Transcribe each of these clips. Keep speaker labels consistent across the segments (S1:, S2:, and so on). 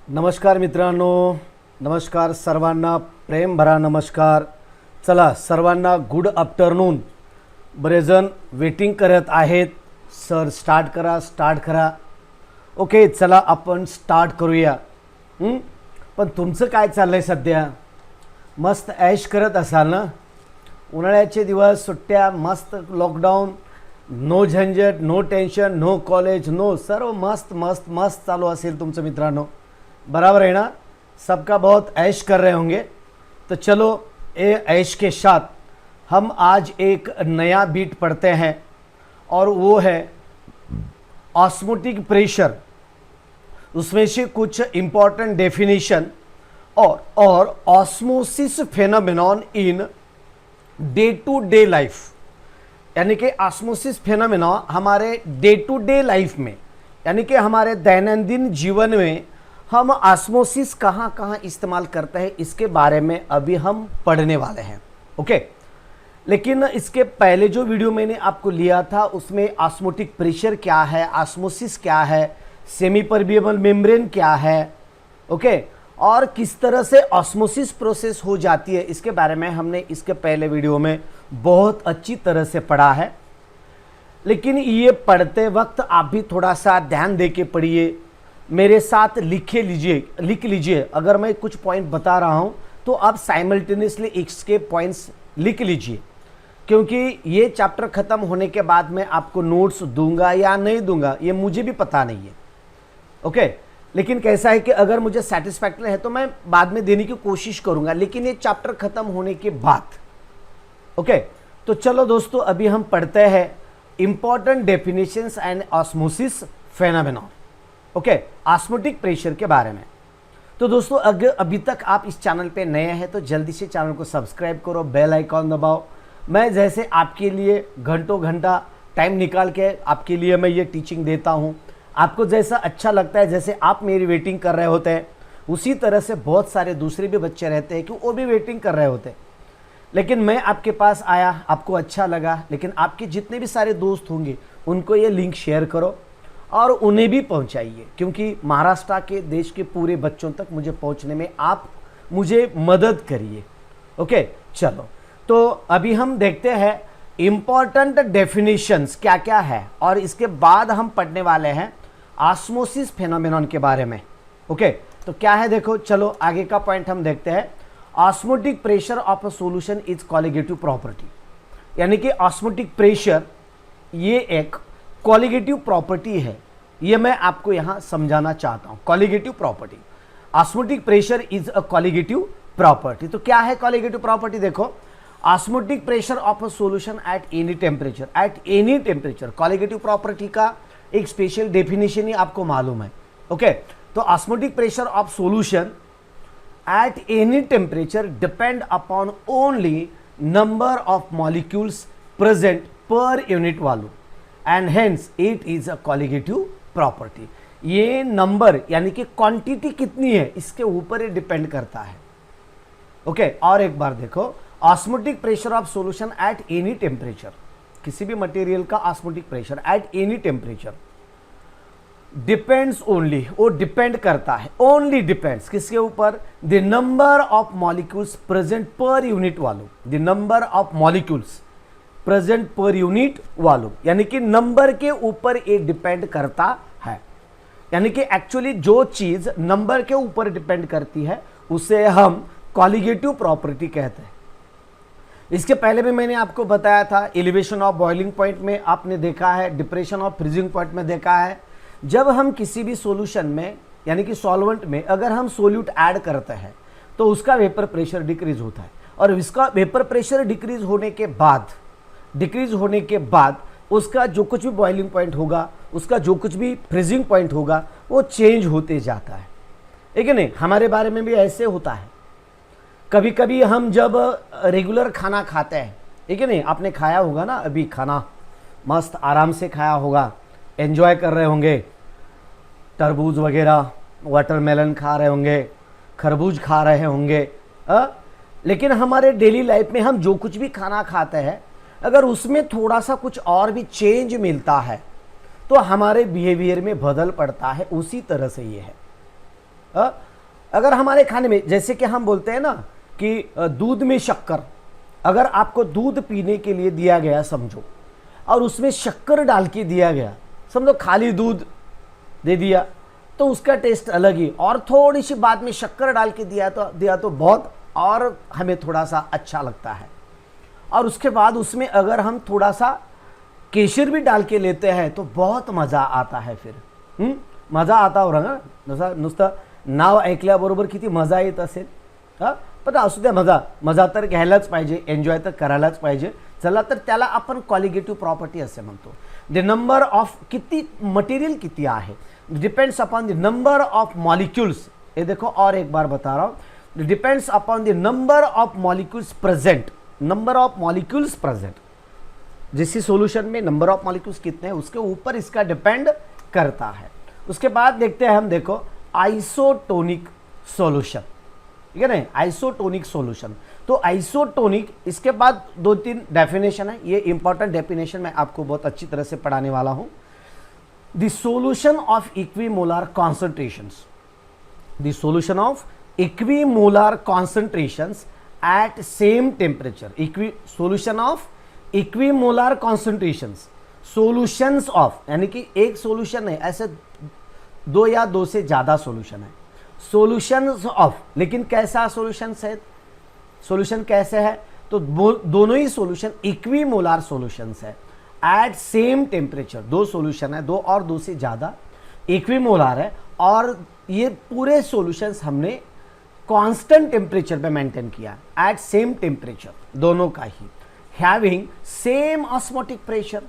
S1: नमस्कार मित्रांनो, नमस्कार सर्वांना, प्रेम भरा नमस्कार. चला सर्वांना गुड आफ्टरनून. बरेच जण वेटिंग करत आहेत. सर स्टार्ट करा. ओके, चला आपण स्टार्ट करूया. पण तुमचं काय चाललंय सध्या? मस्त ऐश करत असाल ना? उन्हाळ्याचे दिवस, सुट्ट्या, मस्त लॉकडाऊन, नो झंझट, no tension, no college, no, सर्व मस्त मस्त मस्त चालू असेल तुमचं मित्रांनो. बराबर है ना? सबका बहुत ऐश कर रहे होंगे. तो चलो ए ऐश के साथ हम आज एक नया बीट पढ़ते हैं और वो है ऑस्मोटिक प्रेशर. उसमें से कुछ इम्पॉर्टेंट डेफिनेशन और osmosis phenomenon in day to day life. यानी कि ऑस्मोसिस फेनोमेनॉन हमारे डे टू डे लाइफ में, यानी कि हमारे दैनंदिन जीवन में हम ऑस्मोसिस कहाँ कहाँ इस्तेमाल करते हैं, इसके बारे में अभी हम पढ़ने वाले हैं. ओके, लेकिन इसके पहले जो वीडियो मैंने आपको लिया था उसमें ऑस्मोटिक प्रेशर क्या है, ऑस्मोसिस क्या है, सेमी परमिएबल मेम्ब्रेन क्या है, ओके, और किस तरह से ऑस्मोसिस प्रोसेस हो जाती है, इसके बारे में हमने इसके पहले वीडियो में बहुत अच्छी तरह से पढ़ा है. लेकिन ये पढ़ते वक्त आप भी थोड़ा सा ध्यान दे के पढ़िए, मेरे साथ लिख लीजिए. अगर मैं कुछ पॉइंट बता रहा हूं तो आप साइमल्टेनियसली इसके पॉइंट्स लिख लीजिए, क्योंकि ये चैप्टर खत्म होने के बाद मैं आपको नोट्स दूंगा या नहीं दूंगा ये मुझे भी पता नहीं है. ओके, लेकिन कैसा है कि अगर मुझे सेटिस्फैक्टरी है तो मैं बाद में देने की कोशिश करूंगा, लेकिन ये चैप्टर खत्म होने के बाद. ओके, तो चलो दोस्तों अभी हम पढ़ते हैं important definitions and osmosis phenomenon. Okay, osmotic pressure के बारे में. तो दोस्तों अगर अभी तक आप इस चैनल पे नए हैं तो जल्दी से चैनल को सब्सक्राइब करो, बेल आइकॉन दबाओ. मैं जैसे आपके लिए घंटों घंटा टाइम निकाल के आपके लिए मैं ये टीचिंग देता हूँ. आपको जैसा अच्छा लगता है, जैसे आप मेरी वेटिंग कर रहे होते हैं, उसी तरह से बहुत सारे दूसरे भी बच्चे रहते हैं कि वो भी वेटिंग कर रहे होते हैं. लेकिन मैं आपके पास आया, आपको अच्छा लगा, लेकिन आपके जितने भी सारे दोस्त होंगे उनको ये लिंक शेयर करो और उन्हें भी पहुंचाइए, क्योंकि महाराष्ट्र के देश के पूरे बच्चों तक मुझे पहुंचने में आप मुझे मदद करिए. ओके, चलो तो अभी हम देखते हैं इंपॉर्टेंट डेफिनेशंस क्या क्या है, और इसके बाद हम पढ़ने वाले हैं ऑस्मोसिस फेनोमेनॉन के बारे में. ओके, तो क्या है देखो, चलो आगे का पॉइंट हम देखते हैं. Osmotic pressure of a solution is colligative property. यानी कि ऑस्मोटिक प्रेशर ये एक कॉलिगेटिव प्रॉपर्टी है. ये मैं आपको यहां समझाना चाहता हूं. Colligative property, osmotic pressure is a colligative property. तो क्या है कॉलिगेटिव प्रॉपर्टी? देखो, osmotic pressure of a solution at any temperature. Colligative property का एक स्पेशल डेफिनेशन ही आपको मालूम है. ओके, तो osmotic pressure of solution at any temperature depend upon only number of molecules present per unit volume and hence it is a colligative property. ये number यानी कि quantity कितनी है इसके ऊपर ये डिपेंड करता है. ओके, और एक बार देखो, osmotic pressure of solution at any temperature, किसी भी मटेरियल का osmotic pressure at any temperature depends only, वो डिपेंड करता है, ओनली डिपेंड्स किसके ऊपर? The number of molecules present per unit volume. The number of molecules present per unit volume, यानी कि नंबर के ऊपर ये डिपेंड करता है. यानी कि एक्चुअली जो चीज नंबर के ऊपर डिपेंड करती है उसे हम कॉलिगेटिव प्रॉपर्टी कहते हैं. इसके पहले भी मैंने आपको बताया था, एलिवेशन ऑफ बॉइलिंग पॉइंट में आपने देखा है, डिप्रेशन ऑफ फ्रीजिंग पॉइंट में देखा है. जब हम किसी भी सॉल्यूशन में यानी कि सॉल्वेंट में अगर हम सोल्यूट ऐड करते हैं तो उसका वेपर प्रेशर डिक्रीज होता है, और इसका वेपर प्रेशर डिक्रीज होने के बाद उसका जो कुछ भी बॉइलिंग पॉइंट होगा, उसका जो कुछ भी फ्रीजिंग पॉइंट होगा, वो चेंज होते जाता है. ठीक है नहीं? हमारे बारे में भी ऐसे होता है. कभी कभी हम जब रेगुलर खाना खाते हैं, ठीक है नहीं, आपने खाया होगा ना, अभी खाना मस्त आराम से खाया होगा, एंजॉय कर रहे होंगे, तरबूज वगैरह, वाटरमेलन खा रहे होंगे, खरबूज खा रहे होंगे. लेकिन हमारे डेली लाइफ में हम जो कुछ भी खाना खाते हैं, अगर उसमें थोड़ा सा कुछ और भी चेंज मिलता है तो हमारे बिहेवियर में बदल पड़ता है. उसी तरह से ये है. अगर हमारे खाने में, जैसे कि हम बोलते हैं ना कि दूध में शक्कर, अगर आपको दूध पीने के लिए दिया गया समझो, और उसमें शक्कर डाल के दिया गया, समझो खाली दूध दे दिया तो उसका टेस्ट अलग ही, और थोड़ी सी बाद में शक्कर डाल के दिया तो बहुत और हमें थोड़ा सा अच्छा लगता है। और उसके बाद उसमें अगर हम थोड़ा सा केसर भी डाल के लेते हैं तो बहुत मजा आता है। फिर मजा आता हो रहा ना, नुसतं नाव ऐकल्याबरोबर किती मजा येत असेल। पण असू द्या, मजा तर घ्यायलाच पाहिजे, एन्जॉय तर करायलाच पाहिजे। चला तर त्याला आपण क्वालिटेटिव्ह प्रॉपर्टी असे म्हणतो। द नंबर ऑफ, किती मटेरियल किती आहे, depends upon the number of molecules. ये देखो और एक बार बता रहा हूँ, depends upon the number of molecules present, number of molecules present. जिस सॉल्यूशन में नंबर ऑफ मॉलिक्यूल्स कितने हैं उसके ऊपर इसका डिपेंड करता है। उसके बाद देखते हैं हम, देखो आइसोटोनिक सॉल्यूशन, ठीक है ना, आइसोटोनिक सॉल्यूशन। तो आइसोटोनिक, इसके बाद 2-3 डेफिनेशन है, ये इंपॉर्टेंट डेफिनेशन मैं आपको बहुत अच्छी तरह से पढ़ाने वाला हूं। The solution of equimolar concentrations, the solution of equimolar concentrations at same temperature, solution of equimolar concentrations, solutions of, यानी कि एक सॉल्यूशन है, ऐसे 2 या 2 से ज्यादा सॉल्यूशन है, सॉल्यूशंस ऑफ। लेकिन कैसा सॉल्यूशंस है, सॉल्यूशन कैसे है, तो दोनों ही सॉल्यूशन इक्विमोलर सॉल्यूशंस है एट सेम टेम्परेचर। 2 सॉल्यूशन है, 2 और 2 से ज्यादा, इक्विमोलर है, और ये पूरे सॉल्यूशंस हमने कांस्टेंट टेम्परेचर पे मेंटेन किया एट सेम टेम्परेचर, दोनों का ही, हैविंग सेम ऑस्मोटिक प्रेशर।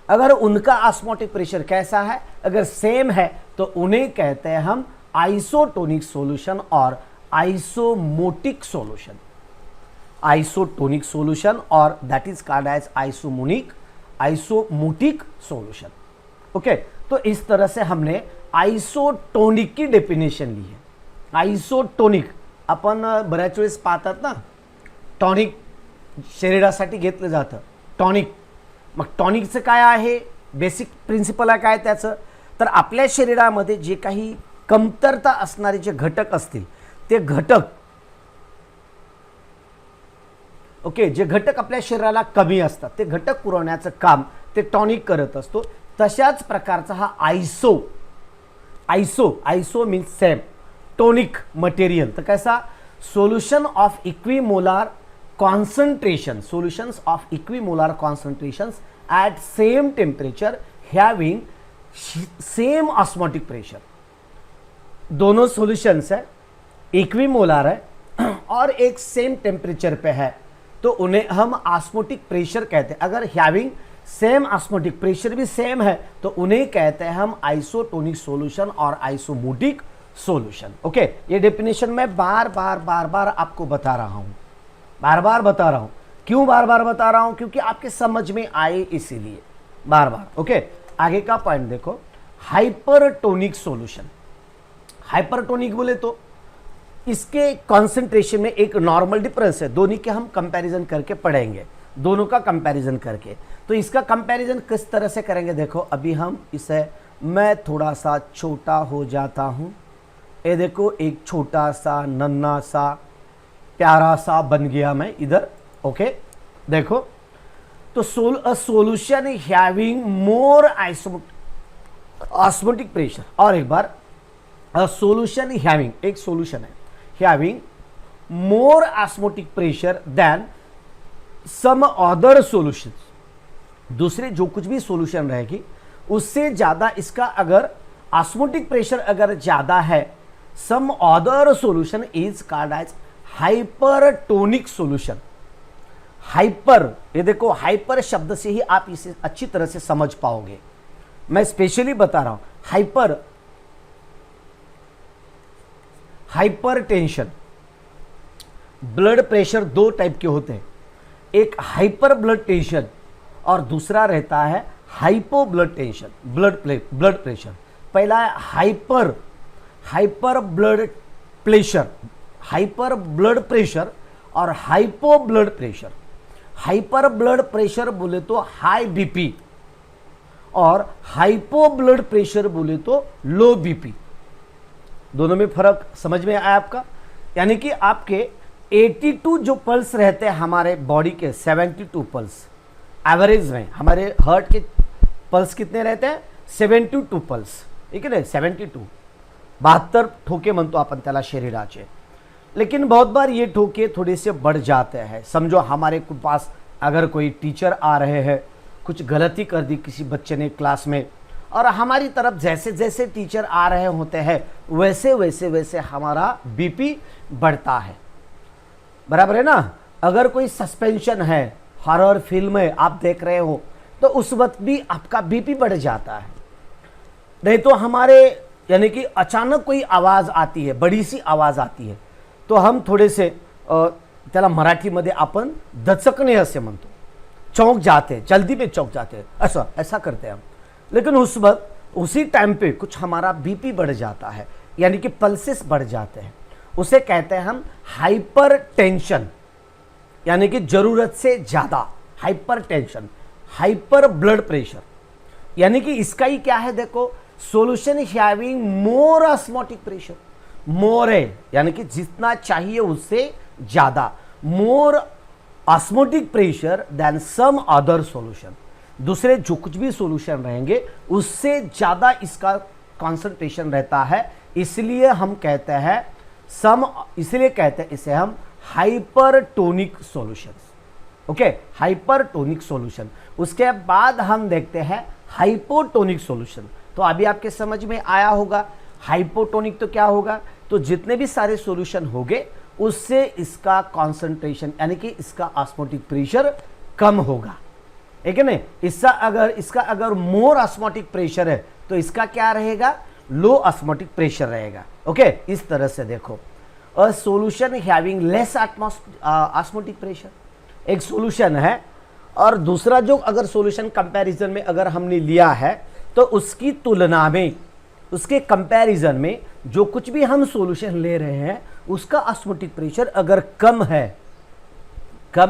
S1: अगर उनका ऑस्मोटिक प्रेशर कैसा है, अगर सेम है तो उन्हें कहते हैं हम आइसोटोनिक सॉल्यूशन और आइसोमोटिक सॉल्यूशन, आइसोटोनिक सॉल्यूशन, और that is called as isosmotic solution. Okay, तो इस तरह से हमने आइसोटोनिक की डेफिनेशन ली है। आइसोटोनिक आपण बऱ्याच वेळेस पाहतात ना, टॉनिक शरीरासाठी घेतलं जातं, टॉनिक। मग टॉनिकचं काय आहे, बेसिक प्रिन्सिपल आहे काय त्याचं, तर आपल्या शरीरामध्ये जे काही कमतरता असणारे जे घटक असतील ते घटक, ओके, जे घटक आपल्या शरीराला कमी असतात ते घटक पुरवण्याचं काम ते टॉनिक करत असतो। तशाच प्रकारचा हा iso means same, tonic material, तर कैसा, solution of equimolar concentration, solutions of equimolar concentrations at same temperature having same osmotic pressure। दोनों सॉल्यूशंस है, इक्विमोलर है और एक सेम टेम्परेचर पे है, तो उन्हें हम ऑस्मोटिक प्रेशर कहते हैं। अगर हैविंग सेम ऑस्मोटिक प्रेशर भी सेम है तो उन्हें कहते हैं हम आइसोटोनिक सॉल्यूशन और आइसोमोटिक सॉल्यूशन। ओके, ये डेफिनेशन मैं बार बार आपको बता रहा हूं, बार बार बता रहा हूं। क्यों बार बार बता रहा हूं, क्योंकि आपके समझ में आए इसीलिए बार बार। ओके, आगे का पॉइंट देखो, हाइपरटोनिक सॉल्यूशन। हाइपरटोनिक बोले तो इसके कॉन्सेंट्रेशन में एक नॉर्मल डिफरेंस है, दोनों के हम कंपैरिजन करके पढ़ेंगे, दोनों का कंपैरिजन करके। तो इसका कंपैरिजन किस तरह से करेंगे, देखो अभी हम इसे, मैं थोड़ा सा छोटा हो जाता हूं, ये देखो एक छोटा सा नन्हा सा प्यारा सा बन गया मैं इधर। ओके, देखो तो solution having more osmotic pressure, और एक बार सॉल्यूशन हैविंग, एक सॉल्यूशन है having more osmotic pressure than some other solution, दूसरे जो कुछ भी सॉल्यूशन रहेगी उससे ज्यादा इसका अगर ऑस्मोटिक प्रेशर अगर ज्यादा है, some other solution is called as hypertonic solution. Hyper, ये देखो हाइपर शब्द से ही आप इसे अच्छी तरह से समझ पाओगे, मैं स्पेशली बता रहा हूं। Hyper tension, blood pressure 2 type के होते हैं, एक हाइपर ब्लड टेंशन और दूसरा रहता है hypo blood tension, blood pressure. पहला है हाइपर ब्लड प्रेशर और hypo blood pressure. Hyper blood pressure बोले तो हाई बीपी और हाइपो ब्लड प्रेशर बोले तो लो बीपी। दोनों में फर्क समझ में आया आपका? यानी कि आपके 82 जो पल्स रहते हैं हमारे बॉडी के, 72 पल्स एवरेज में, हमारे हार्ट के पल्स कितने रहते हैं? 72 पल्स, ठीक है ना, 72, 72 ठोके म्हणतो आपण त्याला शरीराचे. लेकिन बहुत बार ये ठोके थोड़े से बढ़ जाते हैं. समझो हमारे पास अगर कोई टीचर आ रहे हैं, कुछ गलती कर दी किसी बच्चे ने क्लास में, और हमारी तरफ जैसे जैसे टीचर आ रहे होते हैं वैसे वैसे वैसे हमारा बीपी बढ़ता है. बराबर है ना? अगर कोई सस्पेंशन है, हॉरर फिल्म है आप देख रहे हो, तो उस वक्त भी आपका बीपी बढ़ जाता है. नहीं तो हमारे यानी कि अचानक कोई आवाज़ आती है, बड़ी सी आवाज़ आती है, तो हम थोड़े से त्याला मराठीमध्ये आपण दचकणे असे म्हणतो, चौंक जाते हैं, जल्दी में चौंक जाते हैं, ऐसा करते हैं हम. लेकिन उस वक्त उसी टाइम पे कुछ हमारा बीपी बढ़ जाता है, यानी कि पल्सेस बढ़ जाते हैं. उसे कहते हैं हम हाइपर टेंशन, यानी कि जरूरत से ज़्यादा hypertension, hyper blood pressure. यानी कि इसका ही क्या है, देखो, solution having more osmotic pressure. More है यानी कि जितना चाहिए उससे ज़्यादा, more osmotic pressure than some other solution. दूसरे जो कुछ भी सॉल्यूशन रहेंगे उससे ज़्यादा इसका कॉन्सेंट्रेशन रहता है, इसलिए हम कहते हैं इसलिए कहते हैं इसे हम hypertonic solution. Okay, hypertonic solution. उसके बाद हम देखते हैं हाइपोटोनिक सॉल्यूशन. तो अभी आपके समझ में आया होगा. हाइपोटोनिक तो क्या होगा, तो जितने भी सारे सॉल्यूशन होंगे उससे इसका कॉन्सेंट्रेशन यानी कि इसका ऑस्मोटिक प्रेशर कम होगा, ठीक है ना. इसका अगर मोर ऑस्मोटिक प्रेशर है तो इसका क्या रहेगा, लो ऑस्मोटिक प्रेशर रहेगा. ओके, इस तरह से देखो, अ solution having less osmotic pressure एक सॉल्यूशन है, और दूसरा जो अगर सॉल्यूशन कंपैरिजन में अगर हमने लिया है तो उसकी तुलना में, उसके कंपैरिजन में जो कुछ भी हम सॉल्यूशन ले रहे हैं उसका ऑस्मोटिक प्रेशर अगर कम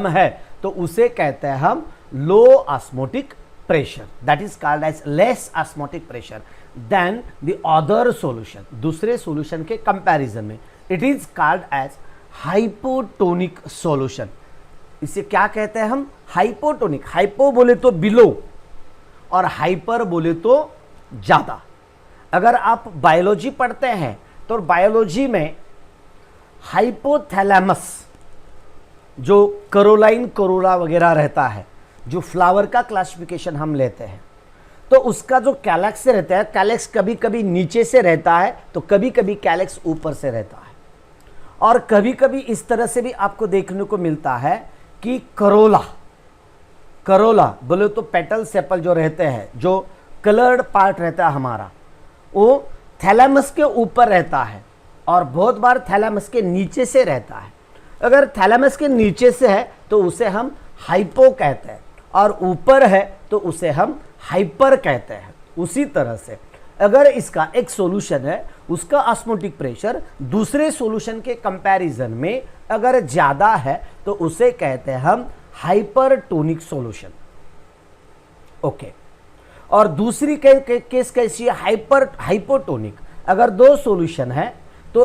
S1: है तो उसे कहते हैं हम low osmotic pressure. That is called as less osmotic pressure than the other solution. दूसरे सॉल्यूशन के कंपैरिजन में it is called as hypotonic solution. इसे क्या कहते हैं हम, हाइपोटोनिक. हाइपो बोले तो बिलो और हाइपर बोले तो ज्यादा. अगर आप बायोलॉजी पढ़ते हैं तो बायोलॉजी में हाइपोथैलेमस, जो करोला वगैरह रहता है, जो फ्लावर का क्लासिफिकेशन हम लेते हैं, तो उसका जो कैलेक्स से रहता है, कैलेक्स कभी कभी नीचे से रहता है तो कभी कभी कैलेक्स ऊपर से रहता है, और कभी कभी इस तरह से भी आपको देखने को मिलता है कि करोला बोले तो पेटल सेपल जो रहते हैं, जो कलर्ड पार्ट रहता है हमारा, वो थैलेमस के ऊपर रहता है और बहुत बार थैलेमस के नीचे से रहता है. अगर थैलेमस के नीचे से है तो उसे हम हाइपो कहते हैं, और ऊपर है तो उसे हम हाइपर कहते हैं. उसी तरह से अगर इसका एक सॉल्यूशन है, उसका ऑस्मोटिक प्रेशर दूसरे सॉल्यूशन के कंपैरिजन में अगर ज़्यादा है तो उसे कहते हैं हम हाइपरटोनिक सॉल्यूशन. ओके, और दूसरी केस कैसी है, हाइपोटोनिक. अगर दो सॉल्यूशन है तो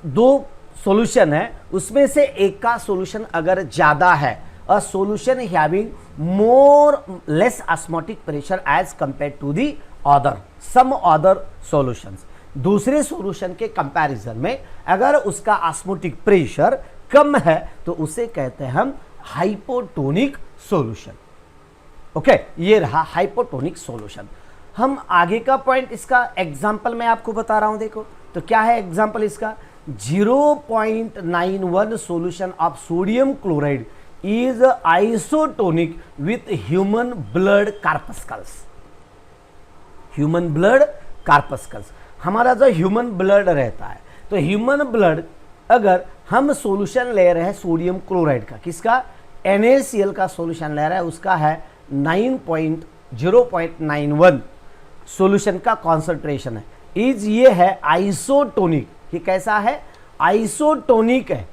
S1: दो सॉल्यूशन है, उसमें से एक का सॉल्यूशन अगर ज़्यादा है, a solution having less osmotic pressure as compare to the some other solutions. दूसरे सॉल्यूशन के कंपैरिजन में अगर उसका ऑस्मोटिक प्रेशर कम है तो उसे कहते हैं हम हाइपोटोनिक सॉल्यूशन. ओके, ये रहा हाइपोटोनिक सॉल्यूशन. हम आगे का पॉइंट इसका एग्जांपल मैं आपको बता रहा हूं. देखो तो क्या है एग्जांपल इसका, 0.91 solution of sodium chloride is isotonic with human blood corpuscles. Human blood corpuscles, हमारा जो ह्यूमन ब्लड रहता है, तो ह्यूमन ब्लड अगर हम सॉल्यूशन ले रहे हैं सोडियम क्लोराइड का, किसका, NaCl का सॉल्यूशन ले रहा है, उसका है 0.91 सॉल्यूशन का कॉन्सेंट्रेशन है. इज ये है आइसोटोनिक. ये कैसा है, आइसोटोनिक है,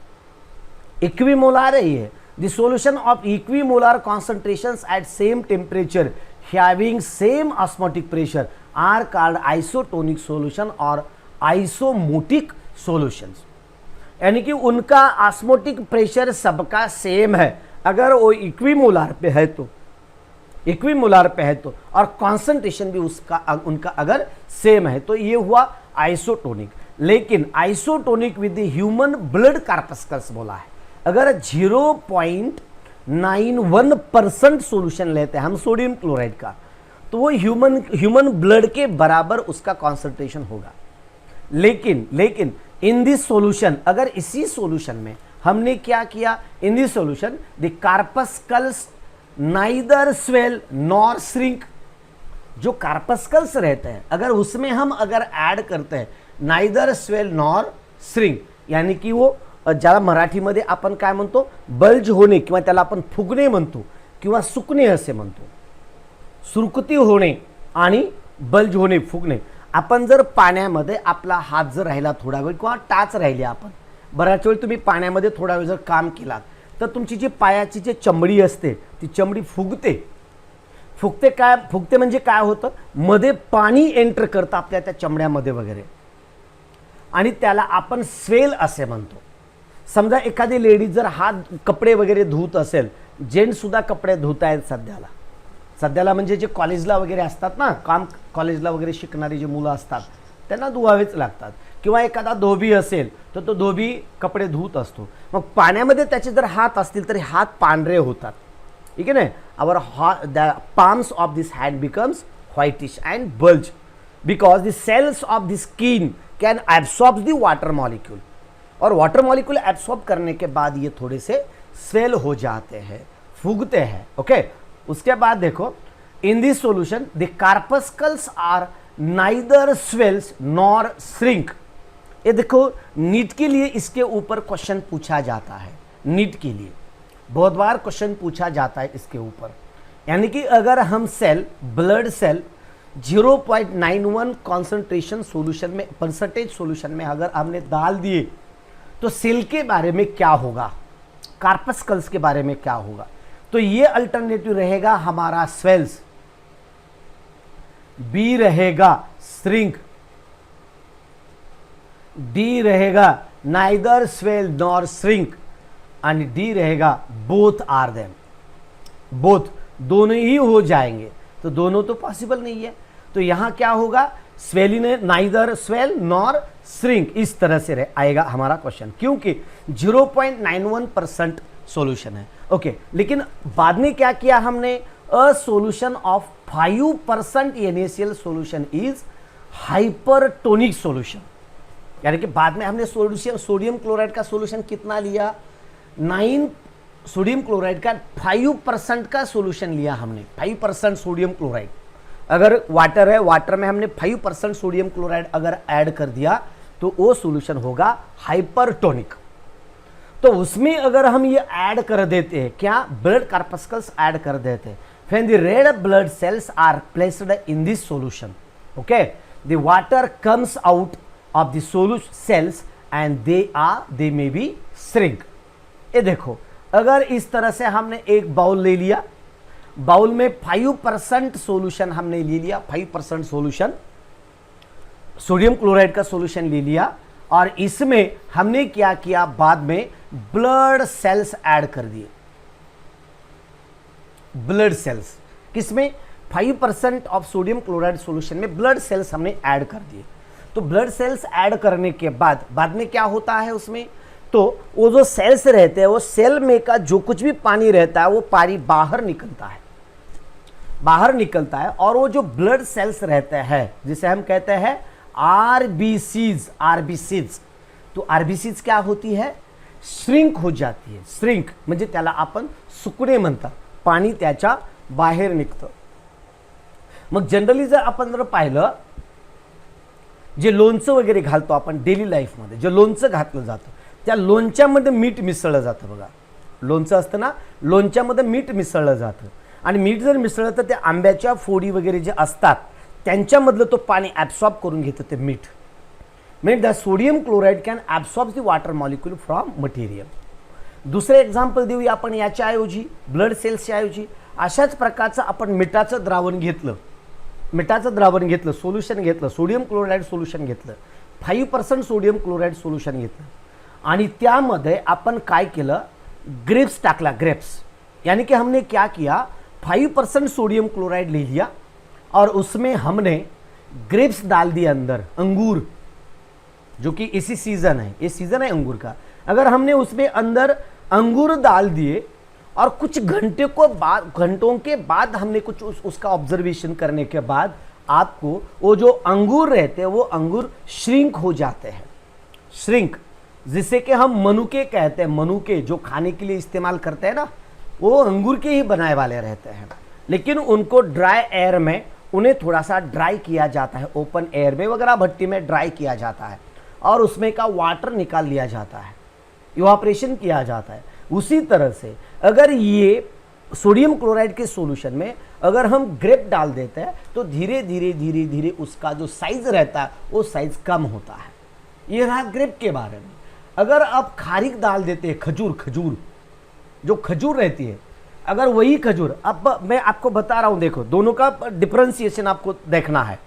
S1: इक्विमोलार है. ये the solution of equimolar concentrations at same temperature having same osmotic pressure are called isotonic solution और आइसोमोटिक सॉल्यूशंस, यानी कि उनका ऑस्मोटिक प्रेशर सबका सेम है, अगर वो इक्विमोलार पे है तो और कॉन्सेंट्रेशन भी उनका अगर सेम है तो ये हुआ आइसोटोनिक। लेकिन isotonic with the human blood corpuscles बोला है, अगर 0.91% सॉल्यूशन लेते हैं हम सोडियम क्लोराइड का, तो वो ह्यूमन ब्लड के बराबर उसका कॉन्सेंट्रेशन होगा। लेकिन इन दिस सॉल्यूशन, अगर इसी सॉल्यूशन में हमने क्या किया, in this solution the corpuscles neither swell nor shrink, जो कार्पस्कल्स रहते हैं अगर उसमें हम ऐड करते हैं नाइदर स्वेल नॉर श्रिंक, यानी कि वो ज्यादा मराठीमध्ये आपण काय म्हणतो, बल्ज होणे किंवा त्याला आपण फुगणे म्हणतो किंवा सुकणे असे म्हणतो, सुरकुती होणे आणि बल्ज होणे, फुगणे। आपण जर पाण्यामध्ये आपला हात जर राहिला थोडा वेळ किंवा टाच राहिली, आपण बऱ्याच वेळ तुम्ही पाण्यामध्ये थोडा वेळ जर काम केलात तर तुमची जी पायाची जी चमडी असते ती चमडी फुगते म्हणजे काय होतं, मध्ये पाणी एंटर करतं आपल्या त्या चमड्यामध्ये वगैरे, आणि त्याला आपण स्वेल असे म्हणतो। समजा एखादी लेडीज जर हात कपडे वगैरे धुत असेल, जेंट्स सुद्धा कपडे धुत आहेत सध्याला म्हणजे जे कॉलेजला वगैरे असतात ना, कॉलेजला वगैरे शिकणारी जी मुलं असतात त्यांना धुवावेच लागतात, किंवा एखादा धोबी असेल तर तो धोबी कपडे धुत असतो, मग पाण्यामध्ये त्याचे जर हात असतील तरी हात पांढरे होतात, ठीक आहे ना। Our the palms of this hand becomes whitish and bulge because the cells of the skin can absorb the water molecule, और वाटर मॉलिक्यूल एब्सॉर्ब करने के बाद ये थोड़े से स्वेल हो जाते हैं, फूगते हैं। ओके, उसके बाद देखो in this solution the corpuscles are neither swells nor shrink. ये देखो नीट के लिए इसके ऊपर क्वेश्चन पूछा जाता है, नीट के लिए बहुत बार क्वेश्चन पूछा जाता है इसके ऊपर, यानी कि अगर हम ब्लड सेल 0.91 कॉन्सेंट्रेशन सॉल्यूशन में, परसेंटेज सॉल्यूशन में अगर हमने डाल दिए तो सेल के बारे में क्या होगा, कार्पस्कल्स के बारे में क्या होगा। तो ये अल्टरनेटिव रहेगा हमारा स्वेल्स, बी रहेगा श्रिंक, डी रहेगा neither swell nor shrink, and D रहेगा बोथ आर देम, बोथ दोनों ही हो जाएंगे, तो दोनों तो पॉसिबल नहीं है। तो यहां क्या होगा, swollen neither swell nor shrink, इस तरह से आएगा हमारा क्वेश्चन, क्योंकि 0.91% सॉल्यूशन है। ओके, लेकिन बाद में क्या किया हमने, a solution of 5% NaCl solution is hypertonic solution, यानी कि बाद में हमने सोडियम क्लोराइड का सॉल्यूशन कितना लिया, 9 सोडियम क्लोराइड का 5% का सॉल्यूशन लिया हमने, 5% सोडियम क्लोराइड। अगर वाटर है, वाटर में हमने 5% सोडियम क्लोराइड अगर ऐड कर दिया तो वो सॉल्यूशन होगा हाइपरटोनिक। तो उसमें अगर हम ये ऐड कर देते हैं, क्या ब्लड कार्पस्कल्स ऐड कर देते हैं, when the red blood cells are placed in this solution, okay, the water comes out of the solution cells and they may be shrink। ये देखो, अगर इस तरह से हमने एक बाउल ले लिया, बाउल में 5% सॉल्यूशन हमने ले लिया, 5% सॉल्यूशन सोडियम क्लोराइड का सॉल्यूशन ले लिया, और इसमें हमने क्या किया, बाद में ब्लड सेल्स ऐड कर दिए, ब्लड सेल्स किसमें, 5% ऑफ सोडियम क्लोराइड सॉल्यूशन में ब्लड सेल्स हमने ऐड कर दिए। तो ब्लड सेल्स ऐड करने के बाद में क्या होता है उसमें, तो वो जो सेल्स रहते हैं, वो सेल में का जो कुछ भी पानी रहता है वो पानी बाहर निकलता है, और वो जो ब्लड सेल्स रहते हैं जिसे हम कहते हैं आरबीसीज, तो आरबीसीज क्या होती है, श्रिंक हो जाती है, श्रिंक म्हणजे त्याला आपण सुकणे म्हणतात, पाणी त्याच्या बाहेर निघतं। मग जनरली जर आपण जर पाहिलं, जे लोणचं वगैरे घालतो आपण डेली लाईफमध्ये, जे लोणचं घातलं जातं त्या लोणच्यामध्ये मीठ मिसळलं जातं बघा, लोणचं असतं ना, लोणच्यामध्ये मीठ मिसळलं जातं, आणि मीठ जर मिसळलं तर त्या आंब्याच्या फोडी वगैरे जे असतात त्यांच्यामधलं तो पाणी ॲब्सॉर्ब करून घेतं ते मीठ, म्हणजे the sodium chloride can absorb the water molecule from material. दुसरे एक्झाम्पल देऊया आपण याच्या ऐवजी, ब्लड सेल्सच्या ऐवजी अशाच प्रकारचं आपण मिठाचं द्रावण घेतलं, सोल्यूशन घेतलं, सोडियम क्लोराइड सोल्यूशन घेतलं, 5% सोडियम क्लोराईड सोल्युशन घेतलं आणि त्यामध्ये आपण काय केलं, ग्रेप्स टाकला, ग्रेप्स, यानी कि हमने क्या किया, 5% सोडियम क्लोराइड ले लिया और उसमें हमने ग्रेप्स डाल दिया अंदर, अंगूर, जो कि इसी सीजन है, ये सीजन है अंगूर का। अगर हमने उसमें अंदर अंगूर डाल दिए और कुछ घंटों के बाद हमने कुछ उसका ऑब्जर्वेशन करने के बाद आपको वो जो अंगूर रहते हैं वो अंगूर श्रिंक हो जाते हैं, श्रिंक, जिसे कि हम मनुके कहते हैं, मनुके जो खाने के लिए इस्तेमाल करते हैं ना, वो अंगूर के ही बनाए वाले रहते हैं, लेकिन उनको ड्राई एयर में उन्हें थोड़ा सा ड्राई किया जाता है, ओपन एयर में वगैरह भट्टी में ड्राई किया जाता है और उसमें का वाटर निकाल लिया जाता है, इवापोरेशन किया जाता है। उसी तरह से अगर ये सोडियम क्लोराइड के सॉल्यूशन में अगर हम ग्रेप डाल देते हैं तो धीरे धीरे धीरे धीरे उसका जो साइज रहता है वो साइज कम होता है। ये रहा ग्रेप के बारे में। अगर आप खारिक डाल देते हैं, खजूर, खजूर जो खजूर रहती है, अगर वही खजूर, अब मैं आपको बता रहा हूं, देखो दोनों का डिफरेंशिएशन आपको देखना है।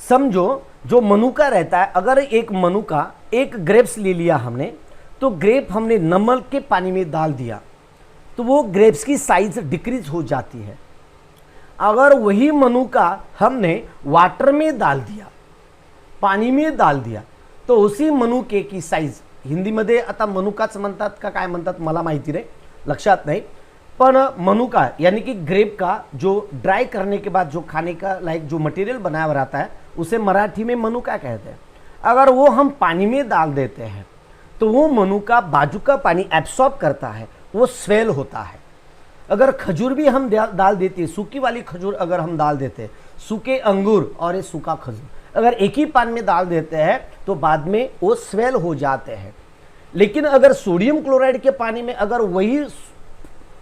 S1: समझो जो मनुका रहता है, अगर एक मनुका, एक ग्रेप्स ले लिया हमने, तो ग्रेप हमने नमक के पानी में डाल दिया तो वो ग्रेप्स की साइज डिक्रीज हो जाती है। अगर वही मनुका हमने वाटर में डाल दिया, पाणी में डाल दिया, तो उसी मनुके की साइज, हिंदीमध्ये आता मनुकाच म्हणतात का काय म्हणतात मला माहिती नाही, लक्षात नहीं, पण मनुका यानी कि ग्रेप का जो ड्राई करने के बाद जो खाने का लाइक जो मटेरियल बनाया हुआ रहता है उसे मराठी में मनुका कहते हैं। अगर वो हम पानी में डाल देते हैं तो वो मनुका बाजू का पानी एब्सॉर्ब करता है, वो स्वेल होता है। अगर खजूर भी हम डाल देते हैं, सूखी वाली खजूर अगर हम डाल देते हैं, सूखे अंगूर और ये सूखा खजूर अगर एक ही पानी में डाल देते हैं तो बाद में वो स्वेल हो जाते हैं। लेकिन अगर सोडियम क्लोराइड के पानी में अगर वही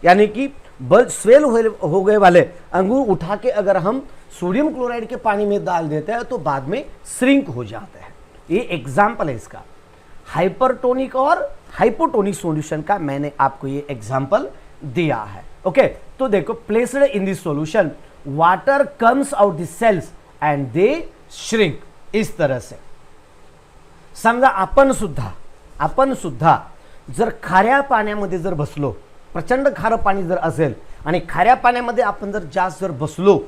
S1: यानी कि स्वेल हो गए वाले अंगूर उठा के अगर हम सोडियम क्लोराइड के पानी में डाल देते हैं तो बाद में श्रिंक हो जाते हैं। ये एग्जाम्पल है इसका, हाइपरटोनिक और हाइपोटोनिक सॉल्यूशन का मैंने आपको ये एग्जाम्पल दिया है। ओके, तो देखो, placed in this solution water comes out the cells and they shrink. इस तरह से समजा आपण सुद्धा जर खाऱ्या पाण्यामध्ये जर बसलो, प्रचंड खारं पाणी जर असेल आणि खाऱ्या पाण्यामध्ये आपण जर जास्त जर बसलो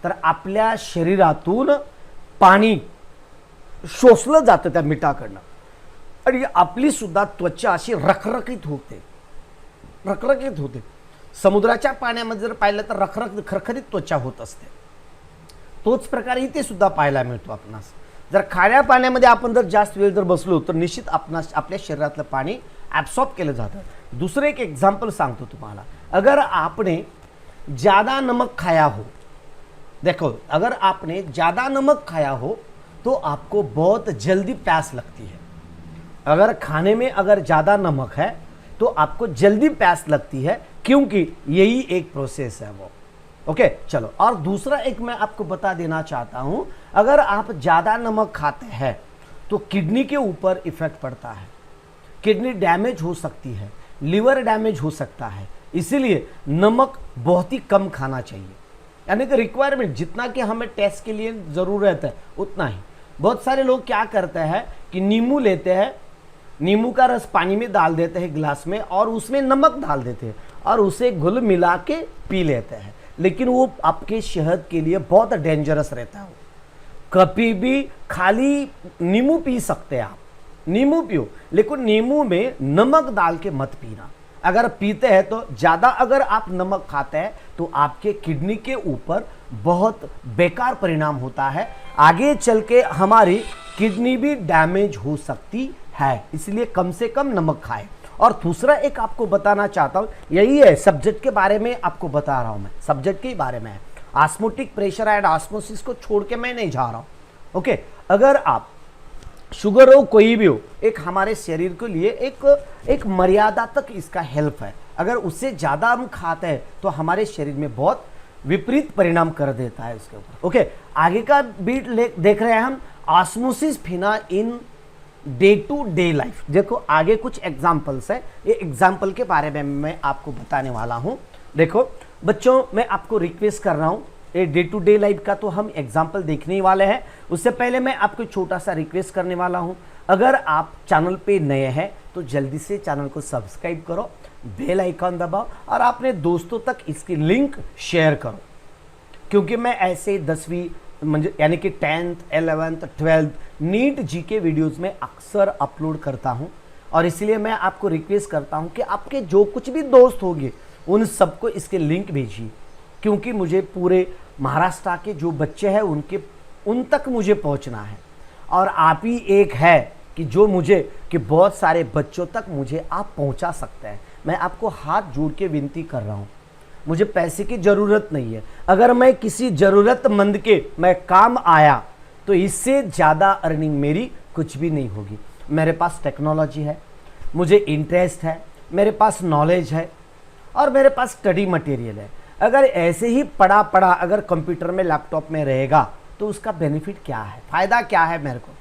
S1: तर आपल्या शरीरातून पाणी शोषलं जातं त्या मिठाकडनं आणि आपली सुद्धा त्वचा अशी रखरखीत होते। समुद्राच्या पाण्यामध्ये जर पाहिलं तर खरखरीत त्वचा होत असते। तोच प्रकार इथे सुद्धा पाहायला मिळतो आपणास। जर खाऱ्या पाण्यामध्ये आपण जर जास्त वेळ जर बसलो तर निश्चित आपणास आपल्या शरीरातलं पाणी ॲब्सॉर्ब केलं जातं। दूसरे एक एग्जाम्पल सांगतो तुम्हाला, अगर आपने ज़्यादा नमक खाया हो, देखो अगर आपने ज़्यादा नमक खाया हो तो आपको बहुत जल्दी प्यास लगती है। अगर खाने में अगर ज़्यादा नमक है तो आपको जल्दी प्यास लगती है, क्योंकि यही एक प्रोसेस है वो। ओके, चलो, और दूसरा एक मैं आपको बता देना चाहता हूं, अगर आप ज़्यादा नमक खाते हैं तो किडनी के ऊपर इफेक्ट पड़ता है, किडनी डैमेज हो सकती है, लिवर डैमेज हो सकता है। इसीलिए नमक बहुत ही कम खाना चाहिए, यानी कि रिक्वायरमेंट जितना कि हमें टेस्ट के लिए ज़रूरत है उतना ही। बहुत सारे लोग क्या करते हैं कि नींबू लेते हैं, नींबू का रस पानी में डाल देते हैं गिलास में और उसमें नमक डाल देते हैं और उसे घुल मिला के पी लेते हैं, लेकिन वो आपके सेहत के लिए बहुत डेंजरस रहता है। कभी भी खाली नींबू पी सकते हैं आप, नींबू पियो, लेकिन नींबू में नमक डाल के मत पीना। अगर पीते हैं तो ज़्यादा अगर आप नमक खाते हैं तो आपके किडनी के ऊपर बहुत बेकार परिणाम होता है, आगे चल के हमारी किडनी भी डैमेज हो सकती है। इसलिए कम से कम नमक खाएं। और दूसरा एक आपको बताना चाहता हूँ, यही है सब्जेक्ट के बारे में आपको बता रहा हूँ, मैं सब्जेक्ट के बारे में है। ऑस्मोटिक प्रेशर एंड ऑस्मोसिस को छोड़ के मैं नहीं जा रहा हूँ। ओके, अगर आप शुगर हो, कोई भी हो, एक हमारे शरीर के लिए एक मर्यादा तक इसका हेल्प है। अगर उससे ज़्यादा हम खाते हैं तो हमारे शरीर में बहुत विपरीत परिणाम कर देता है इसके ऊपर। ओके, आगे का बीट देख रहे हैं हम, osmosis phenomena in day to day life. देखो आगे कुछ एग्जाम्पल्स है, ये एग्जाम्पल के बारे में मैं आपको बताने वाला हूँ। देखो बच्चों, मैं आपको रिक्वेस्ट कर रहा हूँ, ये डे टू डे लाइफ का तो हम एग्जाम्पल देखने ही वाले हैं। उससे पहले मैं आपको छोटा सा रिक्वेस्ट करने वाला हूं, अगर आप चैनल पे नए हैं तो जल्दी से चैनल को सब्सक्राइब करो, बेल आइकॉन दबाओ और अपने दोस्तों तक इसकी लिंक शेयर करो, क्योंकि मैं ऐसे 10वीं म्हणजे यानी कि 10th 11th 12th NEET GK videos में अक्सर अपलोड करता हूं और इसलिए मैं आपको रिक्वेस्ट करता हूं कि आपके जो कुछ भी दोस्त होंगे उन सबको इसके लिंक भेजिए, क्योंकि मुझे पूरे महाराष्ट्र के जो बच्चे हैं उन तक मुझे पहुंचना है। और आप ही एक है कि जो मुझे कि बहुत सारे बच्चों तक मुझे आप पहुंचा सकते हैं। मैं आपको हाथ जोड़ के विनती कर रहा हूं, मुझे पैसे की ज़रूरत नहीं है। अगर मैं किसी ज़रूरतमंद के मैं काम आया तो इससे ज़्यादा अर्निंग मेरी कुछ भी नहीं होगी। मेरे पास टेक्नोलॉजी है, मुझे इंटरेस्ट है, मेरे पास नॉलेज है और मेरे पास स्टडी मटेरियल है। अगर ऐसे ही पड़ा पड़ा अगर कंप्यूटर में लैपटॉप में रहेगा तो उसका बेनिफिट क्या है, फ़ायदा क्या है मेरे को।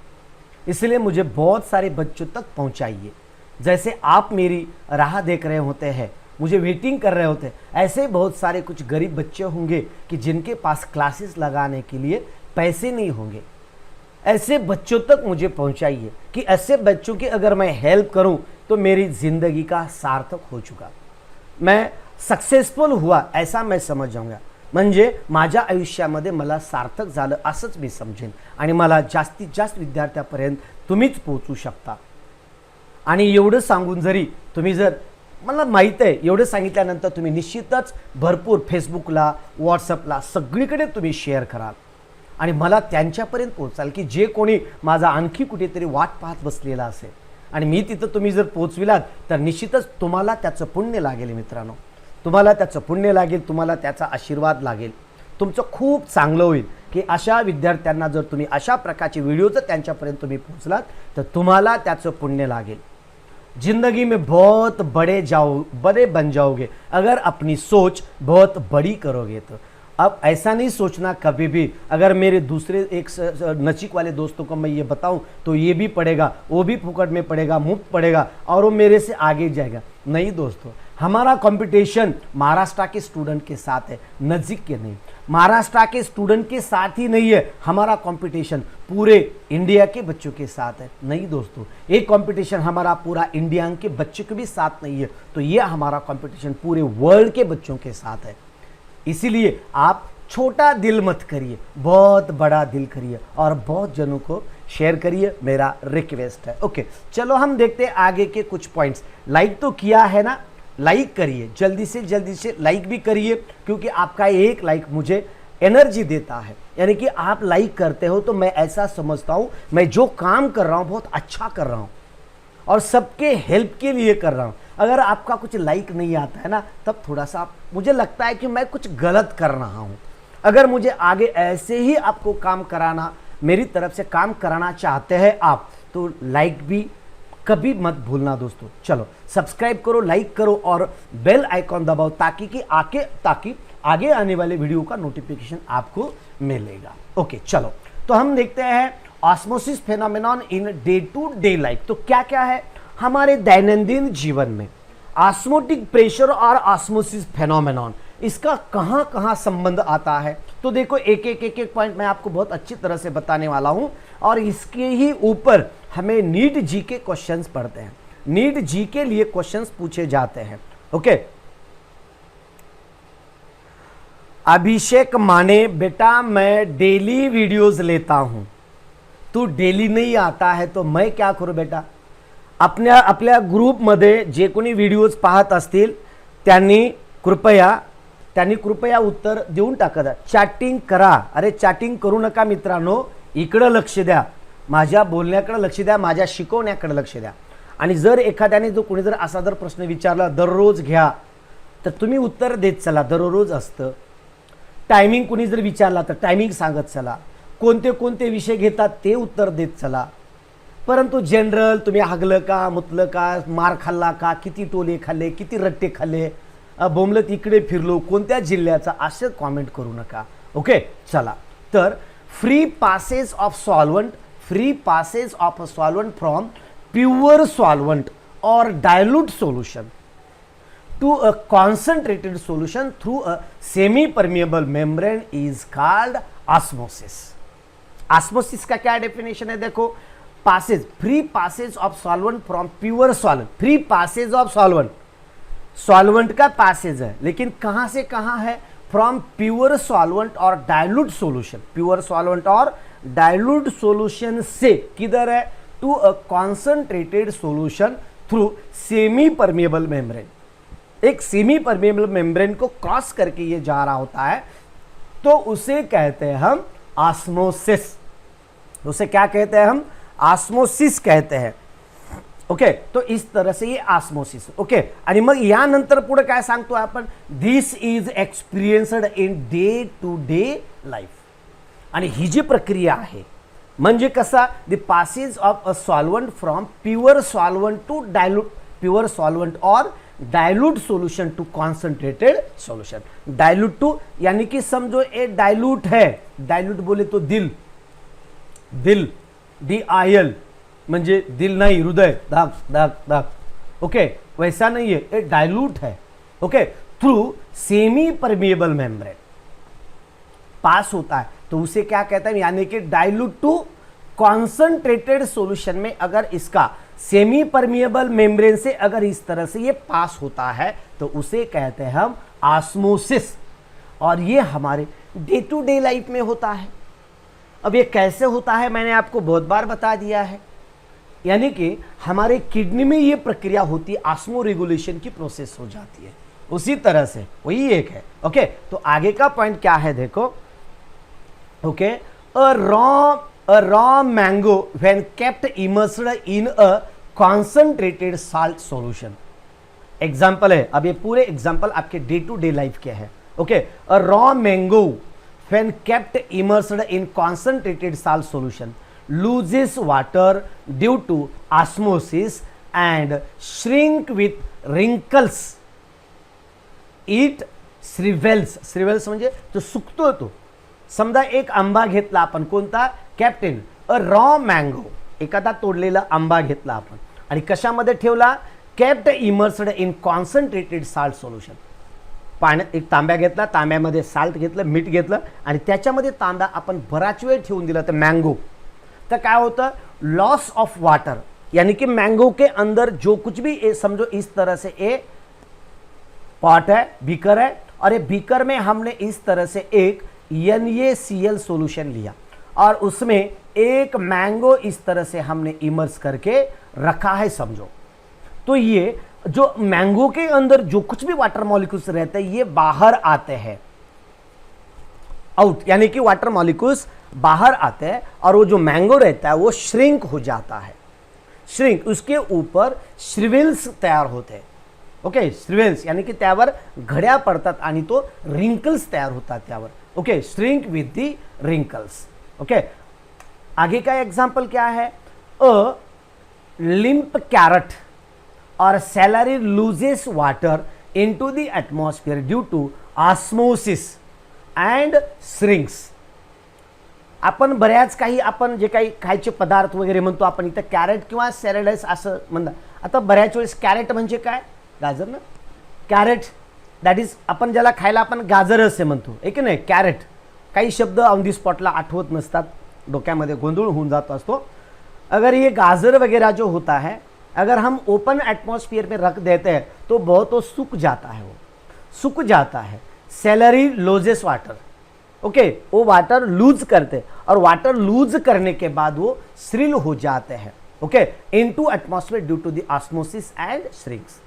S1: इसलिए मुझे बहुत सारे बच्चों तक पहुंचाइए। जैसे आप मेरी राह देख रहे होते हैं, मुझे वेटिंग कर रहे होते हैं, ऐसे बहुत सारे कुछ गरीब बच्चे होंगे कि जिनके पास क्लासेस लगाने के लिए पैसे नहीं होंगे। ऐसे बच्चों तक मुझे पहुंचाइए कि ऐसे बच्चों की अगर मैं हेल्प करूं तो मेरी ज़िंदगी का सार्थक हो चुका, मैं सक्सेसफुल हुआ ऐसा मैं समझ जाऊंगा। म्हणजे माझ्या आयुष्यामध्ये मला सार्थक झालं असंच मी समजेन आणि मला जास्तीत जास्त विद्यार्थ्यापर्यंत तुम्हीच पोहोचू शकता। आणि एवढं सांगून जरी तुम्ही जर मला माहित आहे एवढं सांगितल्यानंतर तुम्ही निश्चितच भरपूर फेसबुकला व्हॉट्सअपला सगळीकडे तुम्ही शेअर कराल आणि मला त्यांच्यापर्यंत पोहोचाल की जे कोणी माझा आणखी कुठेतरी वाट पाहत बसलेला असेल आणि मी तिथं तुम्ही जर पोहोचविलात तर निश्चितच तुम्हाला त्याचं पुण्य लागेल मित्रांनो, तुम्हाला त्याचं पुण्य लागेल, तुम्हाला त्याचा आशीर्वाद लागेल, तुमचं खूप चांगलं होईल की अशा विद्यार्थ्यांना जर तुम्ही अशा प्रकारचे व्हिडिओ जर त्यांच्यापर्यंत तुम्ही पोहोचलात तर तुम्हाला त्याचं पुण्य लागेल। जिंदगी में बहुत बड़े बन जाओगे अगर अपनी सोच बहुत बड़ी करोगे तो। अब ऐसा नहीं सोचना कभी भी, अगर मेरे दूसरे एक नजीक वाले दोस्तों को मैं ये बताऊं तो ये भी पढ़ेगा, वो भी फुकट में पढ़ेगा, मुफ्त पढ़ेगा और वो मेरे से आगे जाएगा। नहीं दोस्तों, हमारा कंपटीशन महाराष्ट्र के स्टूडेंट के साथ है, नज़दीक के नहीं। महाराष्ट्र के स्टूडेंट के साथ ही नहीं है हमारा कंपटीशन, पूरे इंडिया के बच्चों के साथ है। नहीं दोस्तों, एक कंपटीशन हमारा पूरा इंडिया के बच्चों के भी साथ नहीं है, तो ये हमारा कंपटीशन पूरे वर्ल्ड के बच्चों के साथ है। इसीलिए आप छोटा दिल मत करिए, बहुत बड़ा दिल करिए और बहुत जनों को शेयर करिए, मेरा रिक्वेस्ट है। ओके, चलो हम देखते हैं आगे के कुछ पॉइंट्स। लाइक तो किया है ना, लाइक करिए, जल्दी से लाइक भी करिए, क्योंकि आपका एक लाइक मुझे एनर्जी देता है। यानी कि आप लाइक करते हो तो मैं ऐसा समझता हूं मैं जो काम कर रहा हूं बहुत अच्छा कर रहा हूं और सबके हेल्प के लिए कर रहा हूं। अगर आपका कुछ लाइक नहीं आता है ना, तब थोड़ा सा मुझे लगता है कि मैं कुछ गलत कर रहा हूं। अगर मुझे आगे ऐसे ही आपको काम कराना, मेरी तरफ से काम कराना चाहते हैं आप, तो लाइक भी कभी मत भूलना दोस्तों। चलो सब्सक्राइब करो, लाइक करो और बेल आइकॉन दबाओ ताकि आगे आने वाले वीडियो का नोटिफिकेशन आपको मिलेगा। ओके, चलो तो हम देखते हैं osmosis phenomenon in day to day life. तो क्या क्या है हमारे दैनंदिन जीवन में ऑस्मोटिक प्रेशर और ऑस्मोसिस फेनोमेनॉन, इसका कहां कहां संबंध आता है। तो देखो एक पॉइंट मैं आपको बहुत अच्छी तरह से बताने वाला हूं और इसके ही ऊपर हमें नीट जी के क्वेश्चंस पढ़ते हैं, नीट जी के लिए क्वेश्चंस पूछे जाते हैं। ओके, अभिषेक माने बेटा मैं डेली वीडियोस लेता हूं, तू डेली नहीं आता है तो मैं क्या करूं बेटा। आपल्या ग्रुपमध्ये जे कोणी व्हिडिओज पाहत असतील त्यांनी कृपया उत्तर देऊन टाका, चॅटिंग करा। अरे चॅटिंग करू नका मित्रांनो, इकडे लक्ष द्या, माझ्या बोलण्याकडे लक्ष द्या, माझ्या शिकवण्याकडे लक्ष द्या। आणि जर एखाद्याने जो कोणी जर असा जर प्रश्न विचारला दररोज घ्या तर तुम्ही उत्तर देत चला, दररोज असतं। टायमिंग कोणी जर विचारला तर टायमिंग सांगत चला, कोणते कोणते विषय घेतात ते उत्तर देत चला। परंतु जनरल तुम्ही हागलं का, मुतलं का, मार खाल्ला का, किती टोले खाल्ले, किती रट्टे खाल्ले, बोंबलत इकडे फिरलो, कोणत्या जिल्ह्याचा, असं कॉमेंट करू नका। ओके, चला तर free passes of solvent from pure solvent और dilute solution. to a concentrated solution through a semi-permeable membrane is called osmosis. Osmosis का क्या definition है? देखो, passage, free passage of solvent from pure solvent, free passage of solvent, solvent का passage है, लेकिन कहां से कहां है? From pure solvent और dilute solution, pure solvent और dilute solution से किधर है? To a concentrated solution through semi-permeable membrane. एक सेमी परमेबल मेम्ब्रेन को क्रॉस करके ये जा रहा होता है, तो उसे कहते हैं हम ऑस्मोसिस. उसे क्या कहते हैं? हम ऑस्मोसिस कहते हैं. ओके, तो इस तरह से ये ऑस्मोसिस. ओके, आणि मग यानंतर पुढे काय सांगतो आपण? This is experienced in day to day life. आणि ही जी प्रक्रिया आहे म्हणजे कसा? The passage of a solvent from pure solvent to dilute, pure solvent और dilute solution to concentrated solution. Dilute to यानी कि समझो ए डायल्यूट है, डायल्यूट बोले तो दिल, दिल DIL म्हणजे दिल नहीं, हृदय, धक धक धक. ओके, वैसा नहीं है, ए डायल्यूट है. Okay, through semi permeable membrane pass होता है, तो उसे क्या कहते हैं? यानी कि डायल्यूट टू कॉन्सेंट्रेटेड सॉल्यूशन में अगर इसका सेमी परमिएबल मेम्ब्रेन से अगर इस तरह से ये पास होता है तो उसे कहते हैं हम ऑस्मोसिस. और ये हमारे डे टू डे लाइफ में होता है. अब ये कैसे होता है मैंने आपको बहुत बार बता दिया है. यानी कि हमारे किडनी में ये प्रक्रिया होती है, ऑस्मो रेगुलेशन की प्रोसेस हो जाती है. उसी तरह से वही एक है. ओके, तो आगे का पॉइंट क्या है? देखो, okay, a raw mango when kept immersed in a concentrated salt solution. Example है, अब ये पूरे एग्जाम्पल आपके डे टू डे लाइफ के हैं. Okay, a raw mango when kept immersed in concentrated salt solution loses water due to osmosis and shrink with wrinkles. It shrivels, shrivels म्हणजे तो सुकतो. तो समजा एक आंबा घेतला आपण, कोणता? कॅप्टन. अ रॉ मँगो, एखादा तोडलेला आंबा घेतला आपण आणि कशामध्ये ठेवला? Kept immersed in concentrated salt solution. पाण्यात एक तांब्या घेतला, तांब्यामध्ये साल्ट घेतलं, मीठ घेतलं आणि त्याच्यामध्ये तांब्या आपण बराच वेळ ठेवून दिला तर मँगो, तर काय होतं? Loss of water. यानी कि मैंगो के अंदर जो कुछ भी समझो इस तरह से ए पॉट है, बीकर है, और ये बीकर में हमने इस तरह से एक NaCl सॉल्यूशन लिया और उसमें एक मैंगो इस तरह से हमने इमर्स करके रखा है समझो. तो ये जो मैंगो के अंदर जो कुछ भी वाटर मॉलिक्यूल्स रहते हैं ये बाहर आते हैं, आउट, यानी कि वाटर मॉलिक्यूल्स बाहर आते हैं और वो जो मैंगो रहता है वो श्रिंक हो जाता है. श्रिंक, उसके ऊपर श्रिविल्स तैयार होते हैं. ओके, श्रिविल्स यानी कि त्यावर घड्या पडतात आणि तो रिंकल्स तैयार होतात त्यावर. Okay, shrink with the wrinkles. Okay, आगे का एग्जाम्पल क्या है? अ लिम्प कैरेट और celery loses water into the atmosphere due to osmosis and shrinks. आपण बऱ्याच काही आपण जे काही खायचे पदार्थ वगैरे म्हणतो आपण इथं कॅरेट किंवा सॅलड्स असं म्हणतात. आता बऱ्याच वेळेस कॅरेट म्हणजे काय? गाजर ना, कॅरेट दॅट इज आपण ज्याला खायला आपण गाजर असे म्हणतो, एक नाही कॅरेट. काही शब्द ऑन दी स्पॉटला आठवत नसतात, डोक्यामध्ये गोंधळ होऊन जात असतो. अगर ये गाजर वगैरह जो होता है अगर हम ओपन एटमॉस्फेयर में रख देते हैं तो बहुत तो सूख जाता है, वो सूख जाता है. Salary loses water. ओके, वो वाटर लूज करते और वाटर लूज करने के बाद वो श्रिल हो जाते हैं. Okay, into atmosphere due to the osmosis and shrinks.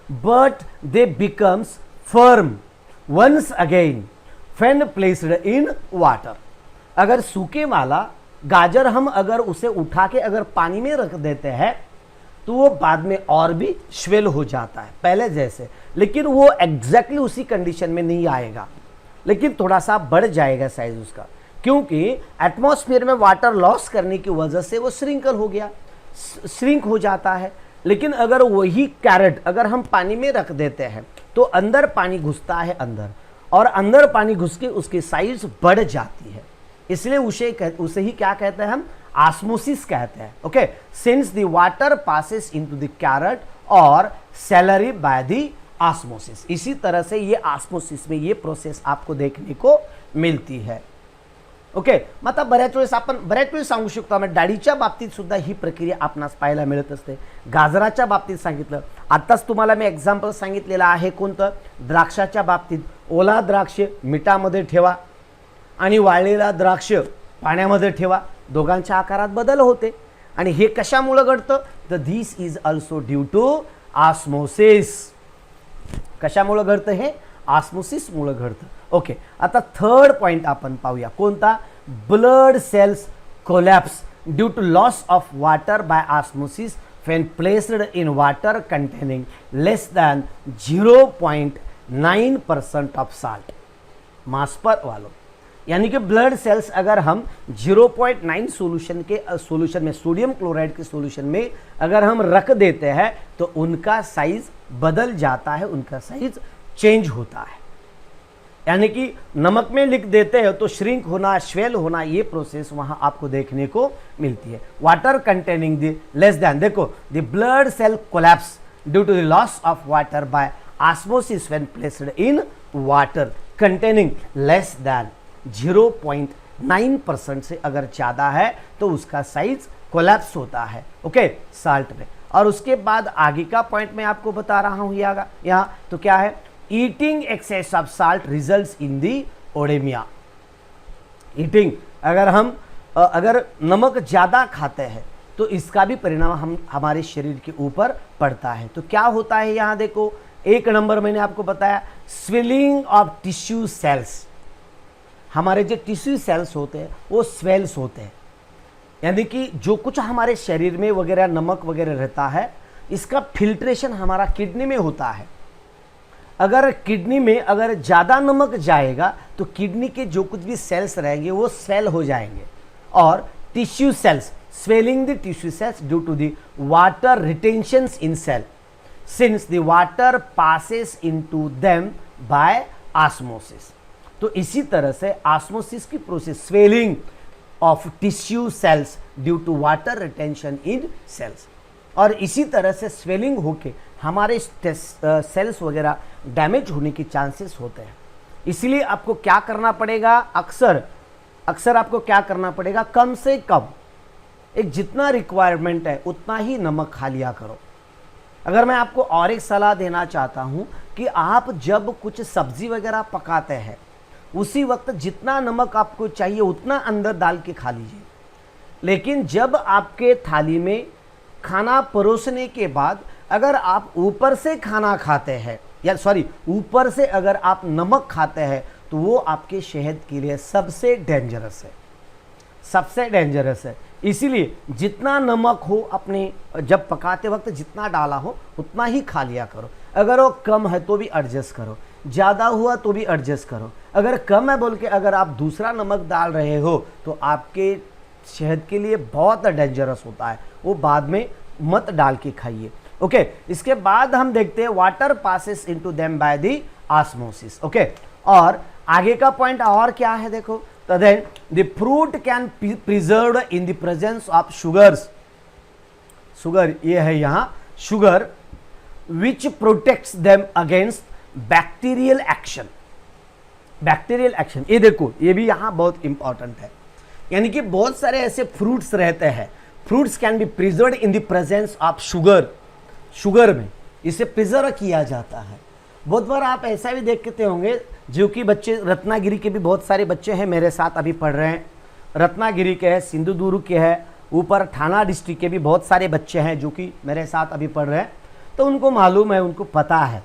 S1: But they becomes firm once again when placed in water. अगर सूखे वाला गाजर हम अगर उसे उठा के अगर पानी में रख देते हैं तो वो बाद में और भी श्वेल हो जाता है पहले जैसे, लेकिन वो एग्जैक्टली उसी कंडीशन में नहीं आएगा, लेकिन थोड़ा सा बढ़ जाएगा साइज उसका, क्योंकि एटमॉस्फेयर में वाटर लॉस करने की वजह से वो श्रिंकल हो गया, श्रिंक हो जाता है. लेकिन अगर वही कैरेट अगर हम पानी में रख देते हैं तो अंदर पानी घुसता है अंदर, और अंदर पानी घुस के उसकी साइज बढ़ जाती है. इसलिए उसे ही क्या कहते हैं हम? ऑस्मोसिस कहते हैं. Okay, since the water passes into the carat और सेलरी बाय द ऑस्मोसिस। इसी तरह से ये ऑस्मोसिस में ये प्रोसेस आपको देखने को मिळती है. ओके, मग आता बऱ्याच वेळेस सांगू शकतो आम्ही डाळीच्या बाबतीत सुद्धा ही प्रक्रिया आपणास पाहायला मिळत असते. गाजराच्या बाबतीत सांगितलं, आत्ताच तुम्हाला मी एक्झाम्पल सांगितलेलं आहे कोणतं, द्राक्षाच्या बाबतीत. ओला द्राक्ष मिठामध्ये ठेवा आणि वाळलेला द्राक्ष पाण्यामध्ये ठेवा, दोघांच्या आकारात बदल होते. आणि हे कशामुळे घडतं, तर this is also due to osmosis. कशामुळे घडतं, हे ऑस्मोसिस मुळे घडतं. ओके, आता थर्ड पॉइंट आपण पाहूया, कोणता, blood cells collapse due to loss of water by osmosis when placed in water containing less than 0.9% of salt mass per volume. यानी कि blood cells अगर हम 0.9 सोल्यूशन में सोडियम क्लोराइड के सोल्यूशन में अगर हम रख देते हैं तो उनका साइज बदल जाता है, उनका साइज चेंज होता है. यानी कि नमक में लिख देते हैं तो श्रिंक होना, स्वेल होना, ये प्रोसेस वहां आपको देखने को मिलती है. Water containing the less than, देखो the blood cell collapse due to the loss of water by osmosis when placed in water containing less than 0.9% से अगर ज़्यादा है तो उसका साइज कोलैप्स होता है. ओके, साल्ट में. और उसके बाद आगे का पॉइंट मैं आपको बता रहा हूं यहाँ तो क्या है, eating excess of salt results in the oedema. Eating, अगर नमक ज़्यादा खाते हैं तो इसका भी परिणाम हमारे शरीर के ऊपर पड़ता है. तो क्या होता है यहाँ देखो, एक नंबर मैंने आपको बताया, स्वेलिंग ऑफ टिश्यू सेल्स. हमारे जो टिश्यू सेल्स होते हैं वो स्वेल्स होते हैं. यानी कि जो कुछ हमारे शरीर में वगैरह नमक वगैरह रहता है, इसका फिल्ट्रेशन हमारा किडनी में होता है. अगर किडनी में अगर ज़्यादा नमक जाएगा तो किडनी के जो कुछ भी सेल्स रहेंगे वो स्वेल हो जाएंगे. और tissue cells, swelling the tissue cells due to the water retentions in cell since the water passes into them by osmosis. तो इसी तरह से ऑस्मोसिस की process, swelling of tissue cells due to water retention in cells, और इसी तरह से swelling होके हमारे सेल्स वगैरह डैमेज होने की चांसेस होते हैं. इसलिए आपको क्या करना पड़ेगा, अक्सर आपको क्या करना पड़ेगा, कम से कम एक जितना रिक्वायरमेंट है उतना ही नमक खा लिया करो. अगर मैं आपको और एक सलाह देना चाहता हूं कि आप जब कुछ सब्जी वगैरह पकाते हैं उसी वक्त जितना नमक आपको चाहिए उतना अंदर डाल के खा लीजिए. लेकिन जब आपके थाली में खाना परोसने के बाद अगर आप ऊपर से खाना खाते हैं, या ऊपर से अगर आप नमक खाते हैं तो वो आपके सेहत के लिए सबसे डेंजरस है. इसीलिए जितना नमक हो अपने जब पकाते वक्त जितना डाला हो उतना ही खा लिया करो. अगर वो कम है तो भी एडजस्ट करो, ज़्यादा हुआ तो भी एडजस्ट करो. अगर कम है बोल के अगर आप दूसरा नमक डाल रहे हो तो आपके सेहत के लिए बहुत डेंजरस होता है, वो बाद में मत डाल के खाइए. ओके, इसके बाद हम देखते हैं water passes into them by the osmosis. Okay, और आगे का पॉइंट और क्या है देखो, तो then the fruit can preserve in the presence of sugars. Sugar ये है यहाँ, sugar which protects them against bacterial action. ये देखो, ये भी यहाँ बहुत इंपॉर्टेंट है. यानी कि बहुत सारे ऐसे फ्रूट्स रहते हैं, fruits can be preserve in the presence of sugar में इसे प्रिजर्व किया जाता है. बहुत बार आप ऐसा भी देखते होंगे, जो कि बच्चे रत्नागिरी के भी बहुत सारे बच्चे हैं मेरे साथ अभी पढ़ रहे हैं, रत्नागिरी के हैं, सिंधुदुर्ग के हैं, ऊपर थाना डिस्ट्रिक्ट के भी बहुत सारे बच्चे हैं जो कि मेरे साथ अभी पढ़ रहे हैं. तो उनको मालूम है, उनको पता है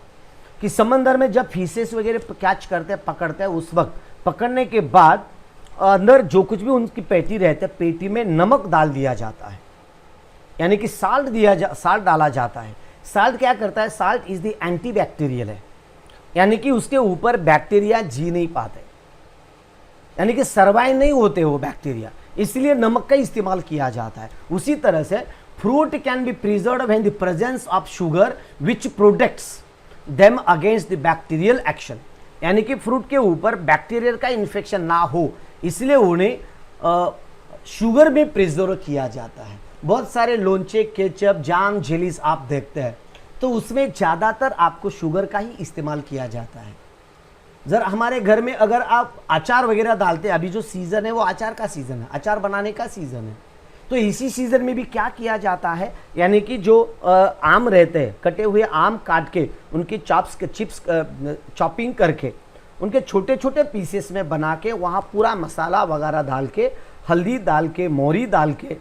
S1: कि समंदर में जब फिशेस वगैरह कैच करते हैं, पकड़ते हैं, उस वक्त पकड़ने के बाद अंदर जो कुछ भी उनकी पेटी रहते हैं, पेटी में नमक डाल दिया जाता है. यानी कि साल्ट डाला जाता है. साल्ट क्या करता है, साल्ट इज द एंटीबैक्टीरियल है. यानी कि उसके ऊपर बैक्टीरिया जी नहीं पाते, यानी कि सर्वाइव नहीं होते वो बैक्टीरिया, इसलिए नमक का इस्तेमाल किया जाता है. उसी तरह से fruit can be preserved in the presence of sugar which protects them against the bacterial action. यानी कि फ्रूट के ऊपर बैक्टीरियल का इन्फेक्शन ना हो, इसलिए उन्हें शुगर में प्रिजर्व किया जाता है. बहुत सारे लोंचे, केचप, जाम, जेलीज आप देखते हैं तो उसमें ज़्यादातर आपको शुगर का ही इस्तेमाल किया जाता है। जरा हमारे घर में अगर आप अचार वगैरह डालते हैं, अभी जो सीज़न है वो अचार का सीज़न है, अचार बनाने का सीज़न है, तो इसी सीज़न में भी क्या किया जाता है, यानी कि जो आम रहते हैं, कटे हुए आम काट के उनकी चिप्स चॉपिंग करके उनके छोटे छोटे पीसेस में बना के वहाँ पूरा मसाला वगैरह डाल के, हल्दी डाल के, मोहरी डाल के,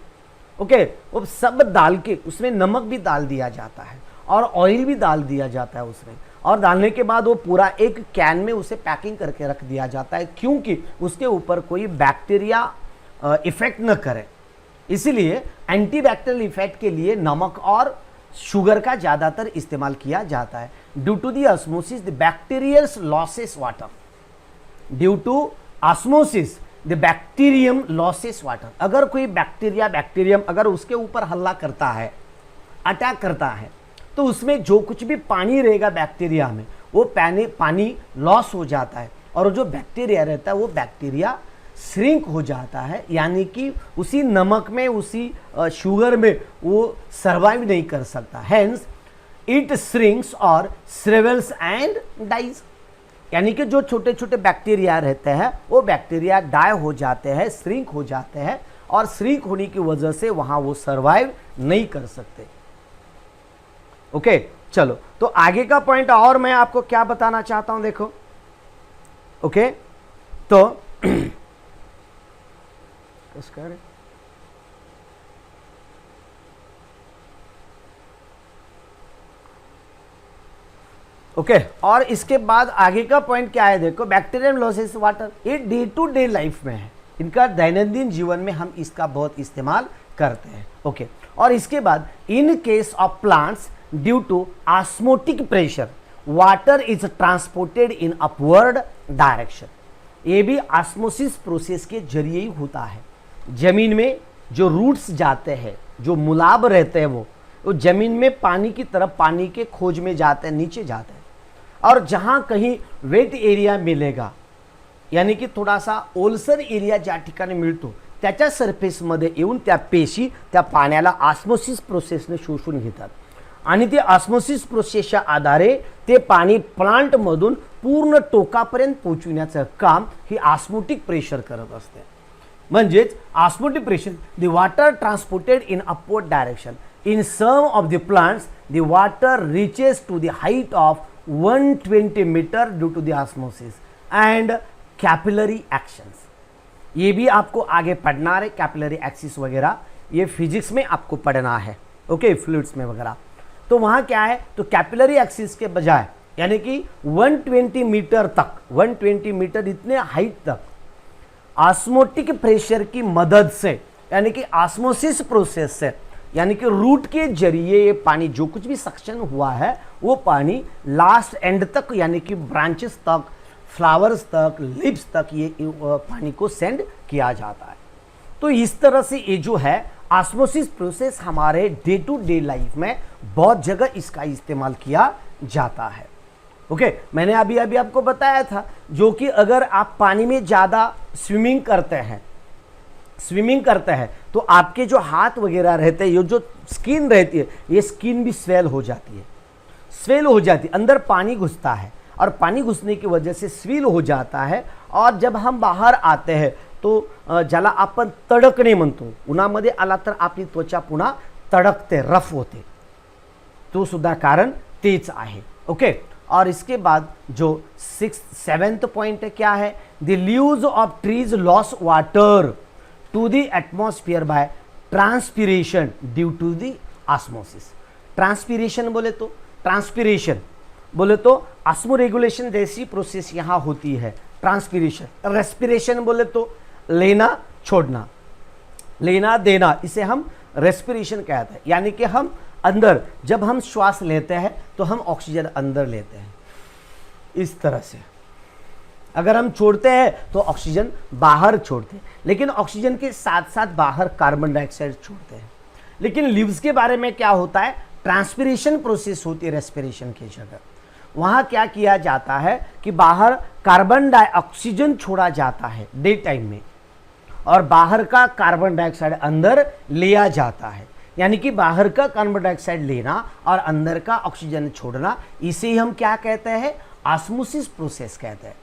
S1: ओके, वो सब डाल के उसमें नमक भी डाल दिया जाता है और ऑयल भी डाल दिया जाता है उसमें, और डालने के बाद वो पूरा एक कैन में उसे पैकिंग करके रख दिया जाता है, क्योंकि उसके ऊपर कोई बैक्टीरिया इफेक्ट न करे। इसीलिए एंटीबैक्टीरियल इफेक्ट के लिए नमक और शुगर का ज़्यादातर इस्तेमाल किया जाता है। Due to the osmosis the bacterials loses water, due to osmosis the bacterium loses water. अगर कोई बैक्टीरियम अगर उसके ऊपर हल्ला करता है, अटैक करता है, तो उसमें जो कुछ भी पानी रहेगा बैक्टीरिया में, वो पानी लॉस हो जाता है, और जो बैक्टीरिया रहता है वो बैक्टीरिया श्रिंक हो जाता है, यानी कि उसी नमक में, उसी शुगर में वो सर्वाइव नहीं कर सकता। हेंस इट श्रिंक्स और श्रिवल्स एंड डाइज, यानी कि जो छोटे छोटे बैक्टीरिया रहते हैं वो बैक्टीरिया डाई हो जाते हैं, श्रिंक हो जाते हैं, और श्रिंक होने की वजह से वहां वो सर्वाइव नहीं कर सकते। ओके, चलो तो आगे का पॉइंट और मैं आपको क्या बताना चाहता हूं, देखो। ओके, तो ओके, और इसके बाद आगे का पॉइंट क्या है, देखो, बैक्टीरियम लॉसेस वाटर, ये डे टू डे लाइफ में है, इनका दैनंदिन जीवन में हम इसका बहुत इस्तेमाल करते हैं। ओके, और इसके बाद in case of plants due to osmotic pressure water is transported in upward direction. ये भी ऑस्मोसिस प्रोसेस के जरिए ही होता है। जमीन में जो रूट्स जाते हैं, जो मुलाब रहते हैं, वो जमीन में पानी की तरफ, पानी के खोज में जाते हैं, नीचे जाते हैं, और जहां कहीं वेट एरिया मिलेगा, यानी की थोडासा ओलसर एरिया ज्या ठिकाणी मिळतो त्याच्या सरफेसमध्ये येऊन त्या पेशी त्या पाण्याला ऑस्मोसिस प्रोसेसने शोषून घेतात, आणि ते ऑस्मोसिस प्रोसेसच्या आधारे ते पाणी प्लांटमधून पूर्ण टोकापर्यंत पोहोचविण्याचं काम ही ऑस्मोटिक प्रेशर करत असते। म्हणजेच osmotic pressure, the water transported in upward direction, in some of the plants the water reaches to the height of 120 meter due to the osmosis and capillary actions. ये भी आपको आगे पढ़ना है, कैपिलरी एक्सिस वगैरह ये फिजिक्स में आपको पढ़ना है, ओके, फ्लूइड्स में वगैरह। तो वहाँ क्या है, तो कैपिलरी एक्सिस के बजाय यानी कि 120 मीटर तक, 120 मीटर इतने हाइट तक ऑस्मोटिक प्रेशर की मदद से, यानी कि ऑस्मोसिस प्रोसेस से, यानी कि रूट के जरिए ये पानी जो कुछ भी सक्शन हुआ है वो पानी लास्ट एंड तक, यानी कि ब्रांचेस तक, फ्लावर्स तक, लिप्स तक ये पानी को सेंड किया जाता है। तो इस तरह से ये जो है ऑस्मोसिस प्रोसेस हमारे डे टू डे लाइफ में बहुत जगह इसका इस्तेमाल किया जाता है। ओके, मैंने अभी आपको बताया था, जो कि अगर आप पानी में ज़्यादा स्विमिंग करते हैं तो आपके जो हाथ वगैरह रहते हैं, ये जो स्किन रहती है, ये स्किन भी स्वेल हो जाती है, अंदर पानी घुसता है, और पानी घुसने की वजह से स्विल हो जाता है, और जब हम बाहर आते हैं तो ज्याला आपण तडकणे म्हणतो, उन्हामध्ये आला तर आपली त्वचा पुन्हा तडकते, रफ होते, तो सुद्धा कारण तेच आहे। ओके, और इसके बाद जो 7th पॉइंट क्या है, the leaves of trees loss water to the atmosphere by transpiration due to the osmosis. Transpiration बोले तो ऑस्मो रेगुलेशन जैसी प्रोसेस यहाँ होती है, ट्रांसपिरेशन। रेस्पिरेशन बोले तो लेना छोड़ना, लेना देना, इसे हम रेस्पिरेशन कहते हैं, यानी कि हम अंदर जब हम श्वास लेते हैं तो हम ऑक्सीजन अंदर लेते हैं, इस तरह से। अगर हम छोड़ते हैं तो ऑक्सीजन बाहर छोड़ते हैं, लेकिन ऑक्सीजन के साथ साथ बाहर कार्बन डाइऑक्साइड छोड़ते हैं। लेकिन लिव्स के बारे में क्या होता है, ट्रांसपिरेशन प्रोसेस होती है रेस्पिरेशन की जगह। वहाँ क्या किया जाता है कि बाहर कार्बन डाइऑक्सीजन छोड़ा जाता है डे टाइम में, और बाहर का कार्बन डाइऑक्साइड अंदर लिया जाता है, यानी कि बाहर का कार्बन डाइऑक्साइड लेना और अंदर का ऑक्सीजन छोड़ना, इसे ही हम क्या कहते हैं, ऑस्मोसिस प्रोसेस कहते हैं।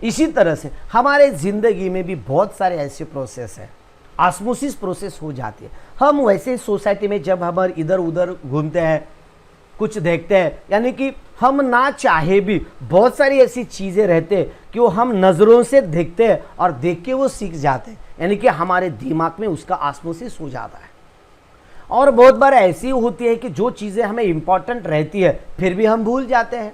S1: इसी तरह से हमारे जिंदगी में भी बहुत सारे ऐसे प्रोसेस हैं, ऑस्मोसिस प्रोसेस हो जाती है। हम वैसे सोसाइटी में जब हम इधर उधर घूमते हैं, कुछ देखते हैं, यानी कि हम ना चाहे भी बहुत सारी ऐसी चीज़ें रहते हैं कि वो हम नज़रों से देखते हैं और देख के वो सीख जाते हैं, यानी कि हमारे दिमाग में उसका ऑस्मोसिस हो जाता है। और बहुत बार ऐसी होती है कि जो चीज़ें हमें इंपॉर्टेंट रहती है फिर भी हम भूल जाते हैं,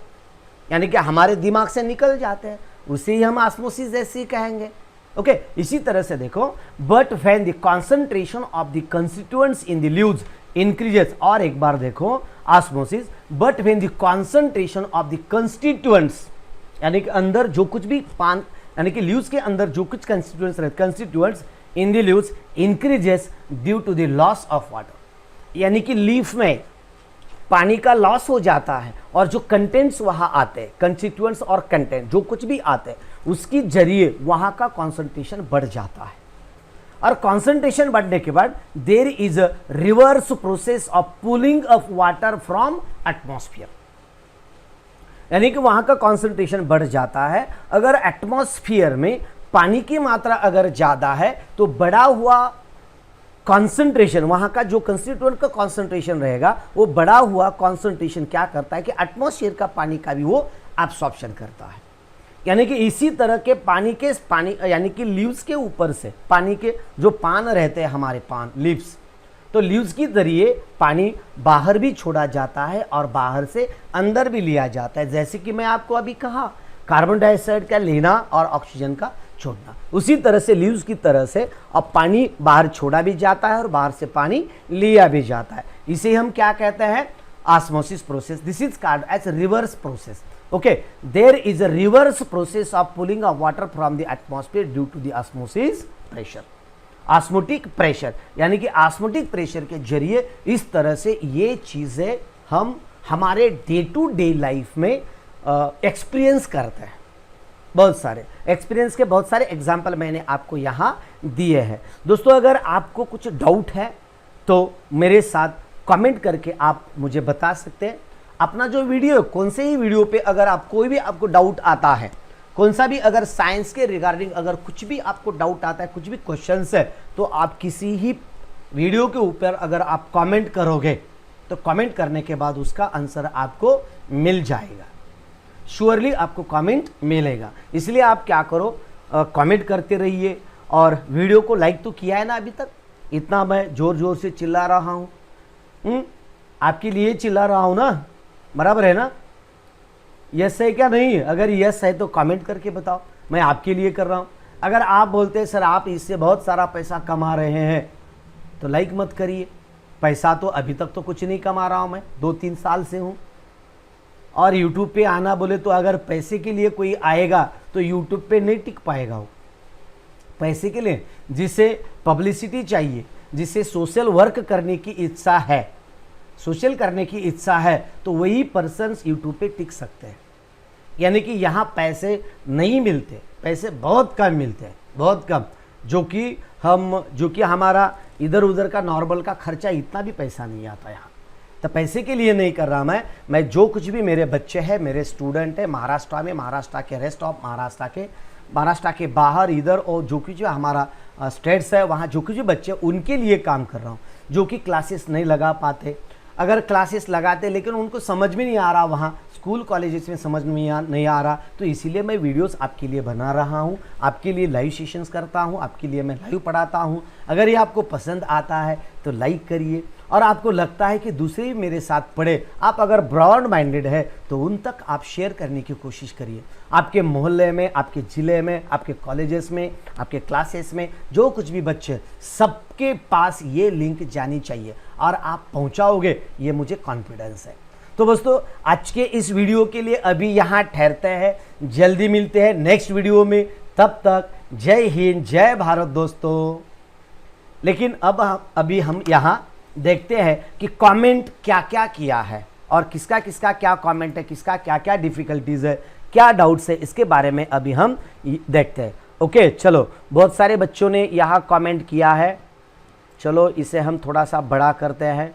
S1: यानी कि हमारे दिमाग से निकल जाते हैं, उसे ही हम ऑस्मोसिस जैसी कहेंगे। ओके, इसी तरह से देखो, but when the concentration of the constituents in the leaves increases, और एक बार देखो osmosis, but when the concentration of the constituents, यानी कि अंदर जो कुछ भी पान, यानी कि लीव्स के अंदर जो कुछ constituents in the leaves increases due to the loss of water, यानी कि लीफ में पानी का लॉस हो जाता है और जो कंटेंट्स वहां आते हैं, कंस्टिट्यूएंट्स और कंटेंट जो कुछ भी आते हैं, उसकी जरिए वहां का कॉन्सेंट्रेशन बढ़ जाता है। और कॉन्सेंट्रेशन बढ़ने के बाद there is a reverse process of pulling of water from atmosphere, यानी कि वहां का कॉन्सेंट्रेशन बढ़ जाता है। अगर एटमॉस्फेयर में पानी की मात्रा अगर ज्यादा है तो बढ़ा हुआ कॉन्सेंट्रेशन, वहां का जो कंस्टिट्यूएंट का कॉन्सेंट्रेशन रहेगा, वो बढ़ा हुआ कॉन्सेंट्रेशन क्या करता है कि एटमॉस्फेयर का पानी का भी वो एब्सॉर्प्शन करता है। यानी कि इसी तरह के पानी यानी कि लीव्स के ऊपर से पानी के जो पान रहते हैं हमारे पान लीव्स, तो लीव्स के जरिए पानी बाहर भी छोड़ा जाता है और बाहर से अंदर भी लिया जाता है। जैसे कि मैं आपको अभी कहा, कार्बन डाइऑक्साइड का लेना और ऑक्सीजन का छोड़ना, उसी तरह से लीव्स की तरह से अब पानी बाहर छोड़ा भी जाता है और बाहर से पानी लिया भी जाता है। इसे हम क्या कहते हैं, osmosis process. This is called as reverse process. Okay, there is a reverse process of pulling of water from the atmosphere due to the osmosis pressure. Osmotic pressure, यानी कि ऑस्मोटिक प्रेशर के जरिए इस तरह से ये चीजें हम हमारे डे टू डे लाइफ में एक्सपीरियंस करते हैं। बहुत सारे एक्सपीरियंस के बहुत सारे एग्जाम्पल मैंने आपको यहाँ दिए हैं। दोस्तों, अगर आपको कुछ डाउट है तो मेरे साथ कमेंट करके आप मुझे बता सकते हैं। अपना जो वीडियो, कौन से ही वीडियो पे अगर आप कोई भी आपको डाउट आता है, कौन सा भी अगर साइंस के रिगार्डिंग अगर कुछ भी आपको डाउट आता है, कुछ भी क्वेश्चंस है, तो आप किसी ही वीडियो के ऊपर अगर आप कमेंट करोगे तो कमेंट करने के बाद उसका आंसर आपको मिल जाएगा, श्योरली आपको कमेंट मिलेगा। इसलिए आप क्या करो, कमेंट करते रहिए। और वीडियो को लाइक तो किया है ना अभी तक, इतना मैं जोर जोर से चिल्ला रहा हूँ, आपके लिए चिल्ला रहा हूँ ना, बराबर है ना? यस है क्या नहीं? अगर यस है तो कमेंट करके बताओ, मैं आपके लिए कर रहा हूँ। अगर आप बोलते हैं सर आप इससे बहुत सारा पैसा कमा रहे हैं, तो लाइक मत करिए। पैसा तो अभी तक तो कुछ नहीं कमा रहा हूँ, मैं 2-3 साल से हूँ। और यूट्यूब पे आना बोले तो अगर पैसे के लिए कोई आएगा तो यूट्यूब पे नहीं टिक पाएगा। वो पैसे के लिए, जिसे पब्लिसिटी चाहिए, जिसे सोशल वर्क करने की इच्छा है, सोशल करने की इच्छा है, तो वही पर्सन्स यूट्यूब पे टिक सकते हैं। यानी कि यहाँ पैसे नहीं मिलते, पैसे बहुत कम मिलते हैं, बहुत कम, जो कि हमारा इधर उधर का नॉर्मल का खर्चा इतना भी पैसा नहीं आता यहाँ। तो पैसे के लिए नहीं कर रहा मैं जो कुछ भी मेरे बच्चे हैं, मेरे स्टूडेंट हैं महाराष्ट्र में, महाराष्ट्र के रेस्ट ऑफ महाराष्ट्र के बाहर इधर, और जो कुछ हमारा स्टेट्स है वहाँ जो कुछ भी बच्चे, उनके लिए काम कर रहा हूँ। जो कि क्लासेस नहीं लगा पाते, अगर क्लासेस लगाते लेकिन उनको समझ में नहीं आ रहा, वहाँ स्कूल कॉलेजेस में समझ में नहीं आ रहा, तो इसीलिए मैं वीडियोस आपके लिए बना रहा हूँ, आपके लिए लाइव सेशंस करता हूँ, आपके लिए मैं लाइव पढ़ाता हूँ। अगर ये आपको पसंद आता है तो लाइक करिए, और आपको लगता है कि दूसरे भी मेरे साथ पढ़े, आप अगर ब्रॉड माइंडेड है तो उन तक आप शेयर करने की कोशिश करिए। आपके मोहल्ले में, आपके ज़िले में, आपके कॉलेजेस में, आपके क्लासेस में जो कुछ भी बच्चे, सबके पास ये लिंक जानी चाहिए, और आप पहुंचाओगे, ये मुझे कॉन्फिडेंस है। तो दोस्तों, आज के इस वीडियो के लिए अभी यहाँ ठहरते हैं, जल्दी मिलते हैं नेक्स्ट वीडियो में। तब तक जय हिंद, जय भारत दोस्तों। लेकिन अभी हम यहाँ देखते हैं कि कमेंट क्या क्या किया है, और किसका किसका क्या कमेंट है, किसका क्या क्या डिफिकल्टीज है, क्या डाउट्स है, इसके बारे में अभी हम देखते हैं। ओके, चलो, बहुत सारे बच्चों ने यहाँ कमेंट किया है। चलो इसे हम थोड़ा सा बड़ा करते हैं।